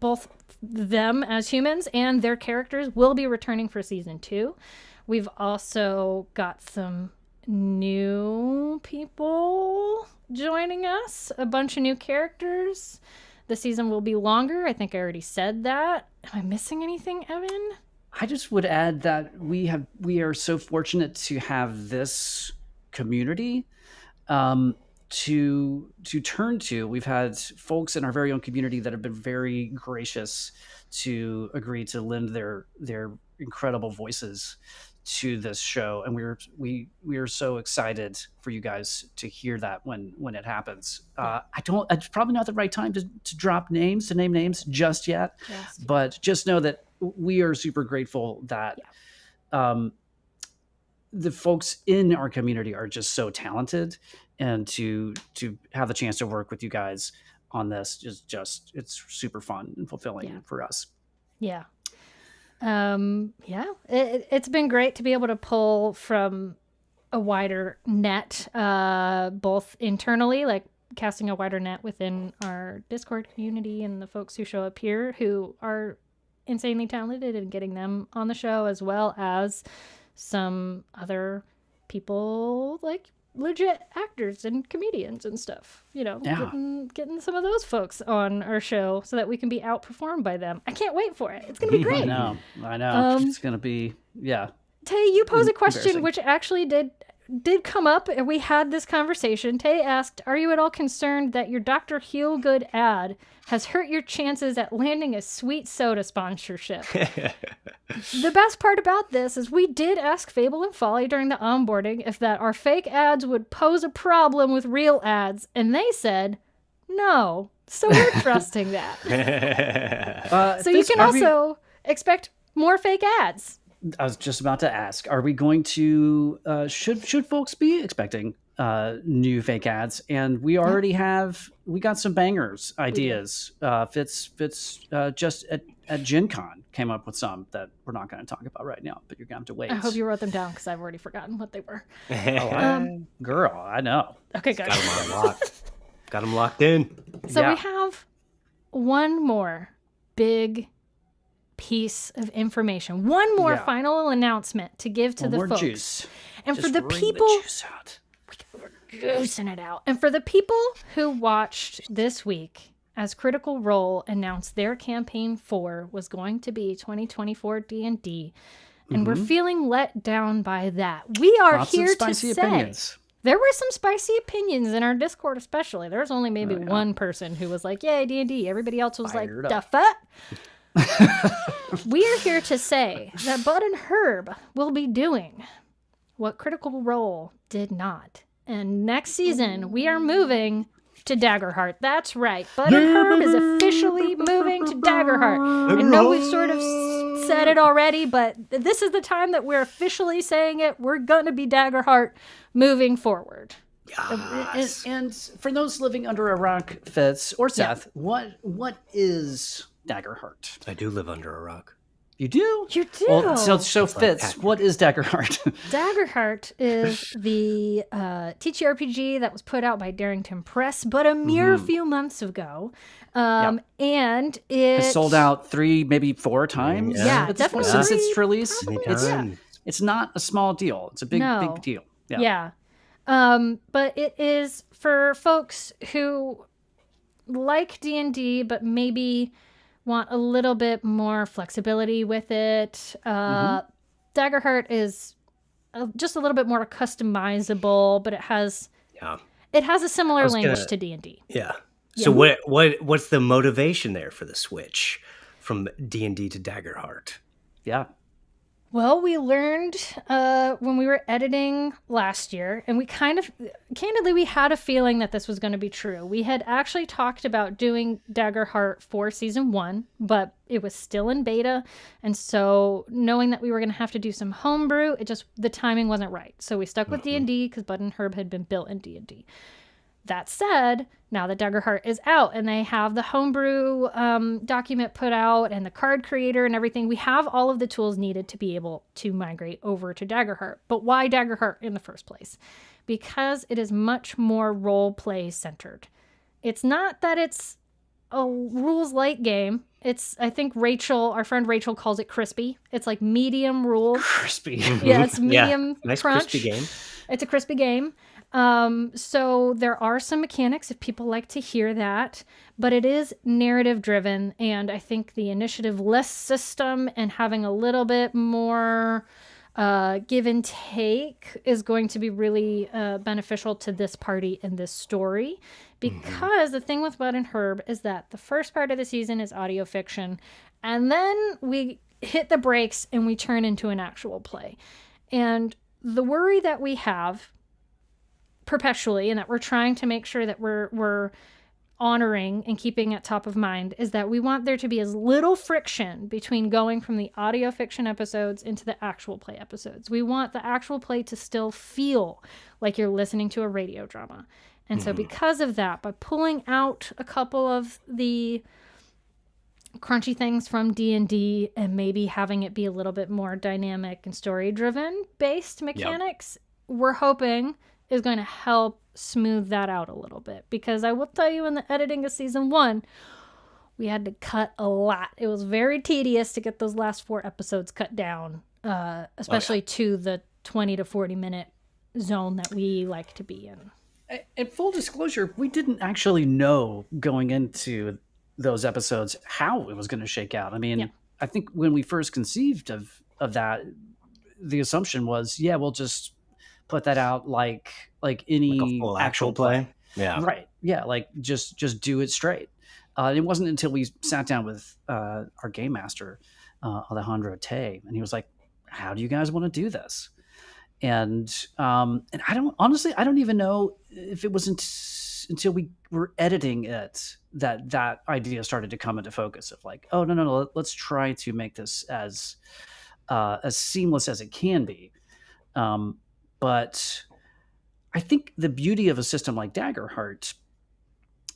both them as humans and their characters, will be returning for season 2. We've also got some new people joining us, a bunch of new characters. The season will be longer. I think I already said that. Am I missing anything, Evan? I just would add that we are so fortunate to have this community. to turn to. We've had folks in our very own community that have been very gracious to agree to lend their incredible voices to this show, and we are so excited for you guys to hear that when it happens. It's probably not the right time to name names just yet, but just know that we are super grateful that the folks in our community are just so talented, and to have the chance to work with you guys on this is just it's super fun and fulfilling for us. Yeah. It's been great to be able to pull from a wider net, both internally, like casting a wider net within our Discord community and the folks who show up here who are insanely talented, and getting them on the show, as well as some other people like legit actors and comedians and stuff, getting some of those folks on our show so that we can be outperformed by them. I can't wait for it. It's gonna be great. I know. It's gonna be Tay, you posed a question which actually did come up, and we had this conversation. Tay asked, are you at all concerned that your Dr. Heelgood ad has hurt your chances at landing a sweet soda sponsorship? The best part about this is we did ask Fable and Folly during the onboarding if that our fake ads would pose a problem with real ads, and they said no. So we're trusting that. So you can also expect more fake ads. I was just about to ask, are we going to should folks be expecting new fake ads? And we already we got some bangers ideas. Fitz just at Gen Con came up with some that we're not going to talk about right now, but you're going to have to wait. I hope you wrote them down, because I've already forgotten what they were. Girl, I know. Okay, good. Got them locked in. So we have one more big piece of information, one more final announcement to give to the folks. Juice. And just for the people, the juice out. we're juicing it out. And for the people who watched this week, as Critical Role announced their campaign 4 was going to be 2024 D&D, and we're feeling let down by that. We are here to say opinions. There were some spicy opinions in our Discord, especially. There was only maybe one person who was like, "Yay, D&D." Everybody else was Fired like, up. "The fuck?" We are here to say that Bud and Herb will be doing what Critical Role did not. And next season, we are moving to Daggerheart. That's right. Bud and Herb is officially moving to Daggerheart. I know we've sort of said it already, but this is the time that we're officially saying it. We're going to be Daggerheart moving forward. Yes. And for those living under a rock, Fitz or Seth, what is Daggerheart? I do live under a rock. You do? You do. Well, so Fitz, what is Daggerheart? Daggerheart is the TTRPG that was put out by Darrington Press, but a mere few months ago. And it sold out 3, maybe 4 times. Yeah, definitely. Since its release. Probably, It's not a small deal. It's a big deal. Yeah. But it is for folks who like D&D, but maybe want a little bit more flexibility with it. Daggerheart is just a little bit more customizable, but it has a similar language to D&D. Yeah. So what's the motivation there for the switch from D&D to Daggerheart? Yeah. Well, we learned when we were editing last year, and we candidly, we had a feeling that this was going to be true. We had actually talked about doing Daggerheart for season 1, but it was still in beta. And so knowing that we were going to have to do some homebrew, the timing wasn't right. So we stuck with D&D because Bud and Herb had been built in D&D. That said, now that Daggerheart is out and they have the homebrew document put out and the card creator and everything, we have all of the tools needed to be able to migrate over to Daggerheart. But why Daggerheart in the first place? Because it is much more role play centered. It's not that it's a rules light game. I think our friend Rachel calls it crispy. It's like medium rules. Crispy. Yeah, it's medium nice crunch. Crispy game. It's a crispy game. So there are some mechanics if people like to hear that, but it is narrative driven. And I think the initiative list system and having a little bit more give and take is going to be really beneficial to this party and this story, because the thing with Bud and Herb is that the first part of the season is audio fiction, and then we hit the brakes and we turn into an actual play. And the worry that we have perpetually, and that we're trying to make sure that we're honoring and keeping at top of mind, is that we want there to be as little friction between going from the audio fiction episodes into the actual play episodes. We want the actual play to still feel like you're listening to a radio drama. And so because of that, by pulling out a couple of the crunchy things from D&D and maybe having it be a little bit more dynamic and story driven based mechanics, we're hoping is going to help smooth that out a little bit. Because I will tell you, in the editing of season 1, we had to cut a lot. It was very tedious to get those last 4 episodes cut down, especially to the 20 to 40 minute zone that we like to be in. And full disclosure, we didn't actually know going into those episodes how it was going to shake out. I mean, I think when we first conceived of that, the assumption was, we'll just put that out like any like a full actual play. Yeah. Right. Yeah. Like just do it straight. It wasn't until we sat down with our game master, Alejandro Tay, and he was like, how do you guys want to do this? And I don't even know if it wasn't until we were editing it that idea started to come into focus of like, oh, no, let's try to make this as seamless as it can be. But I think the beauty of a system like Daggerheart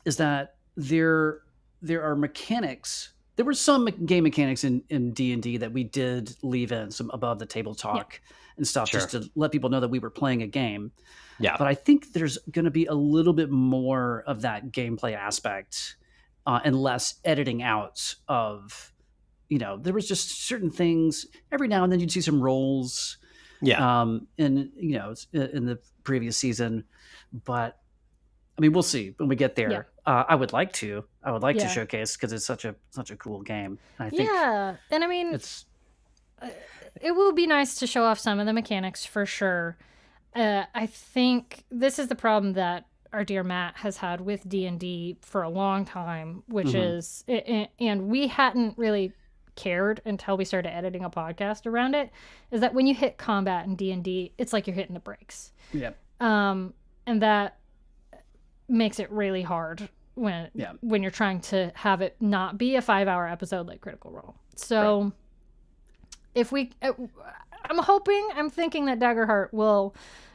is that there are mechanics. There were some game mechanics in D&D that we did leave in, some above the table talk and stuff, just to let people know that we were playing a game. Yeah. But I think there's going to be a little bit more of that gameplay aspect and less editing out of, there was just certain things. Every now and then you'd see some rolls. Yeah. In the previous season, but I mean, we'll see when we get there. Yeah. I would like to showcase, because it's such a cool game. I think and I mean, it will be nice to show off some of the mechanics for sure. I think this is the problem that our dear Matt has had with D&D for a long time, which is, and we hadn't really cared until we started editing a podcast around it, is that when you hit combat in D&D, it's like you're hitting the brakes. Yeah. And that makes it really hard when you're trying to have it not be a 5-hour episode like Critical Role. So if I'm thinking that Daggerheart will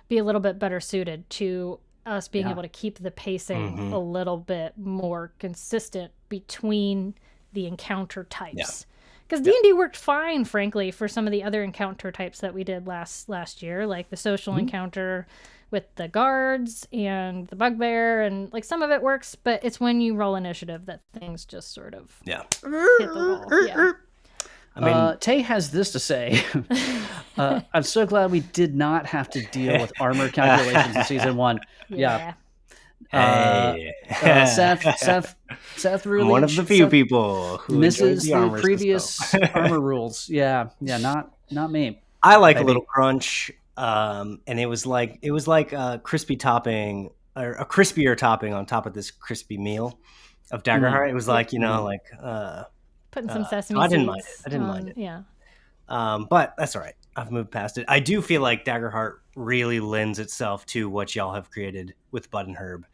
be a little bit better suited to us being able to keep the pacing a little bit more consistent between the encounter types. Because D&D worked fine, frankly, for some of the other encounter types that we did last year, like the social encounter with the guards and the bugbear, and like some of it works, but it's when you roll initiative that things just sort of hit the wall. Yeah. I mean, Tay has this to say. I'm so glad we did not have to deal with armor calculations in season 1. Yeah. Hey. Seth really, one of the few people who misses the the previous armor rules. Yeah, not me. I like a little crunch, and it was like a crispy topping, or a crispier topping on top of this crispy meal of Daggerheart. It was like, putting some sesame I seeds. didn't mind it. Yeah. But that's all right. I've moved past it. I do feel like Daggerheart really lends itself to what y'all have created with Bud and Herb,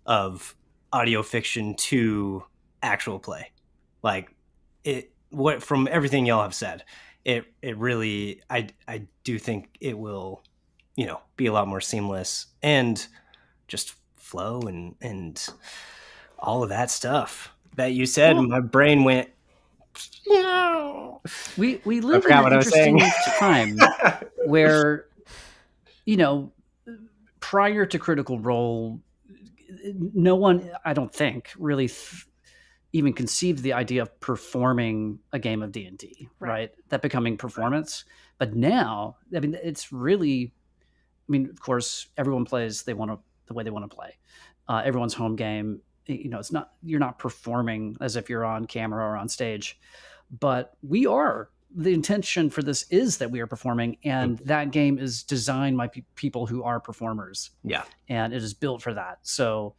of audio fiction to actual play. Like from everything y'all have said, it really, I do think it will, be a lot more seamless and just flow and all of that stuff that you said. Cool. My brain went. We live in an interesting time where, prior to Critical Role, no one, I don't think, really even conceived the idea of performing a game of D&D, right? That becoming performance. But now, I mean, it's really, of course, everyone plays the way they want to play. Everyone's home game. It's not, you're not performing as if you're on camera or on stage. but the intention for this is that we are performing, and that game is designed by people who are performers. Yeah. And it is built for that. So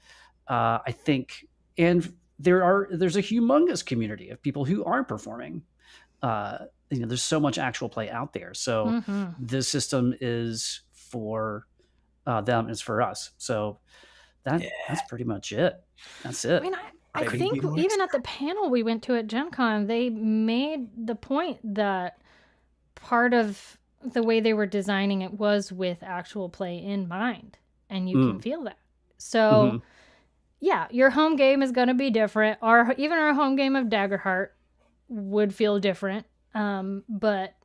I think, and there's a humongous community of people who are performing. There's so much actual play out there. So this system is for them, is for us. So that's pretty much it. That's it. I mean, I think even at the panel we went to at Gen Con, they made the point that part of the way they were designing it was with actual play in mind, and you can feel that. So, yeah, your home game is going to be different. Even our home game of Daggerheart would feel different. But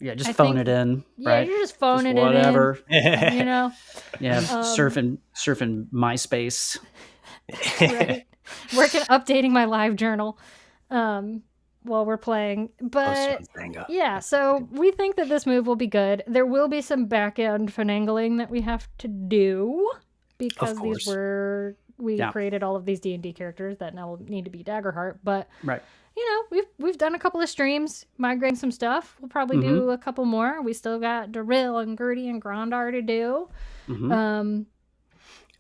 yeah, just phone it in. Right? Yeah, you're just phoning it whatever. In. You know. Yeah, surfing MySpace. Right. Updating my live journal while we're playing. But yeah, so we think that this move will be good. There will be some back end finagling that we have to do because we created all of these D&D characters that now need to be Daggerheart. But we've done a couple of streams migrating some stuff. We'll probably do a couple more. We still got Darryl and Gertie and Grondar to do.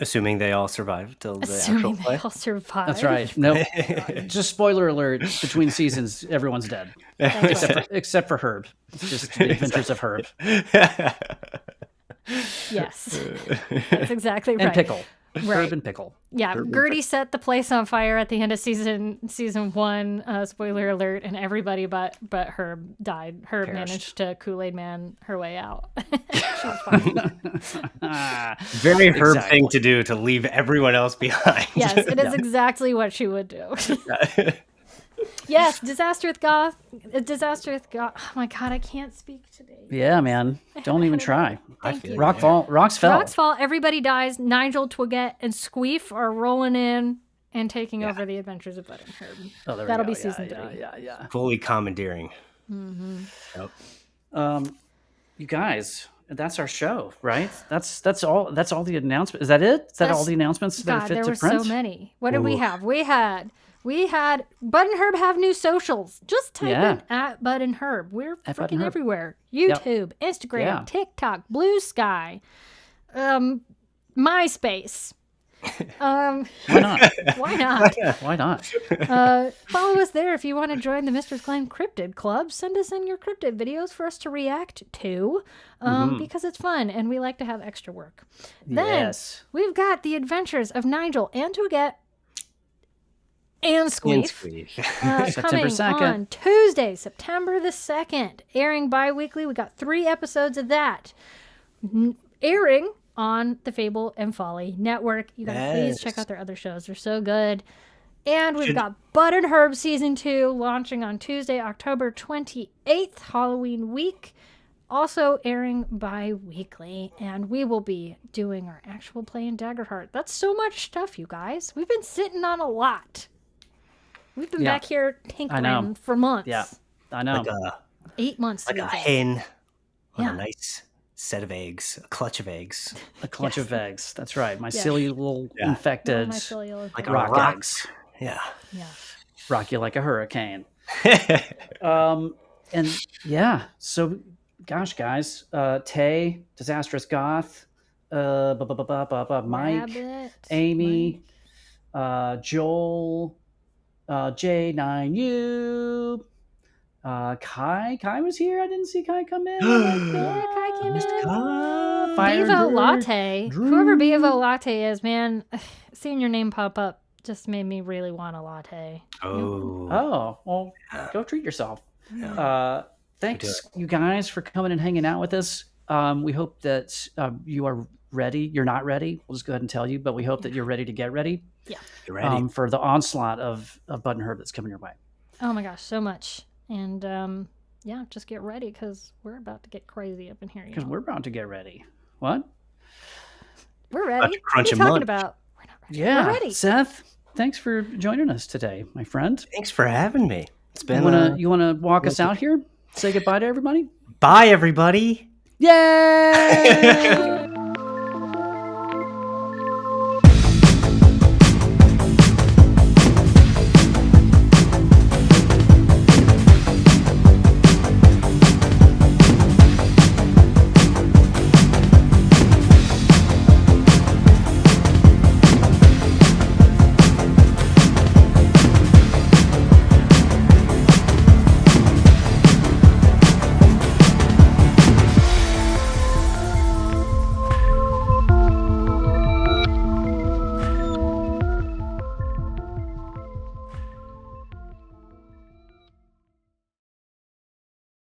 Assuming they all survive till the actual play. They all survive. That's right. No, just spoiler alert. Between seasons, everyone's dead, except for Herb. It's just the adventures of Herb. Yes, that's exactly right. And Pickle. Right. Herb and Pickle. Yeah, Gertie set the place on fire at the end of season 1. Spoiler alert, and everybody but Herb died. Herb managed to Kool-Aid Man her way out. She was fine. Very Herb thing to do, to leave everyone else behind. Yes, it is exactly what she would do. Yes, Disastereth Goth. Oh my god, I can't speak today. Yeah, man. Don't even try. Thank you. Rocks fell. Rocks fall. Everybody dies. Nigel, Twiggette, and Squeef are rolling in and taking over the adventures of Bud and Herb. Oh, that'll be season 3. Yeah. Fully commandeering. Yep. You guys, that's our show, right? That's all. That's all the announcements. Is that it? Is that all the announcements that fit to print? There were so many. What did we have? We had Bud and Herb have new socials. Just type in at Bud and Herb. We're freaking everywhere. YouTube, Instagram, TikTok, Blue Sky, MySpace. Why not? Why not? Why not? Follow us there if you want to join the Mr. Claim Cryptid Club. Send us in your cryptid videos for us to react to because it's fun and we like to have extra work. Then we've got the adventures of Nigel and Twiggette and Squeef. Coming 2nd. on Tuesday, September the 2nd. Airing bi-weekly. We got 3 episodes of that. Airing on the Fable and Folly Network. You guys please check out their other shows. They're so good. And we've got Bud and Herb Season 2 launching on Tuesday, October 28th, Halloween week. Also airing bi-weekly. And we will be doing our actual play in Daggerheart. That's so much stuff, you guys. We've been sitting on a lot. We've been back here tinkering for months. Yeah, I know. 8 months. Like a hen on a nice set of eggs, a clutch of eggs. A clutch of eggs. That's right. My silly little infected rock eggs. Yeah. Rock you like a hurricane. And so gosh, guys, Tay, Disastrous Goth, Mike, Rabbit, Amy, Joel, J9U, Kai was here. I didn't see Kai come in. Kai came in. Fire Bevo Drew. Latte. Drew. Whoever Bevo Latte is, man, seeing your name pop up just made me really want a latte. Well, go treat yourself. Thanks, you guys, for coming and hanging out with us. We hope that you are ready. You're not ready. We'll just go ahead and tell you, but we hope that you're ready to get ready. Yeah. You're ready. For the onslaught of Bud and Herb that's coming your way. Oh my gosh, so much. And just get ready because we're about to get crazy up in here. Because we're about to get ready. What? We're ready. Crunch what are you talking about? We're not ready. Yeah. We're ready. Seth, thanks for joining us today, my friend. Thanks for having me. It's been. You wanna walk us out here? Say goodbye to everybody. Bye, everybody. Yay!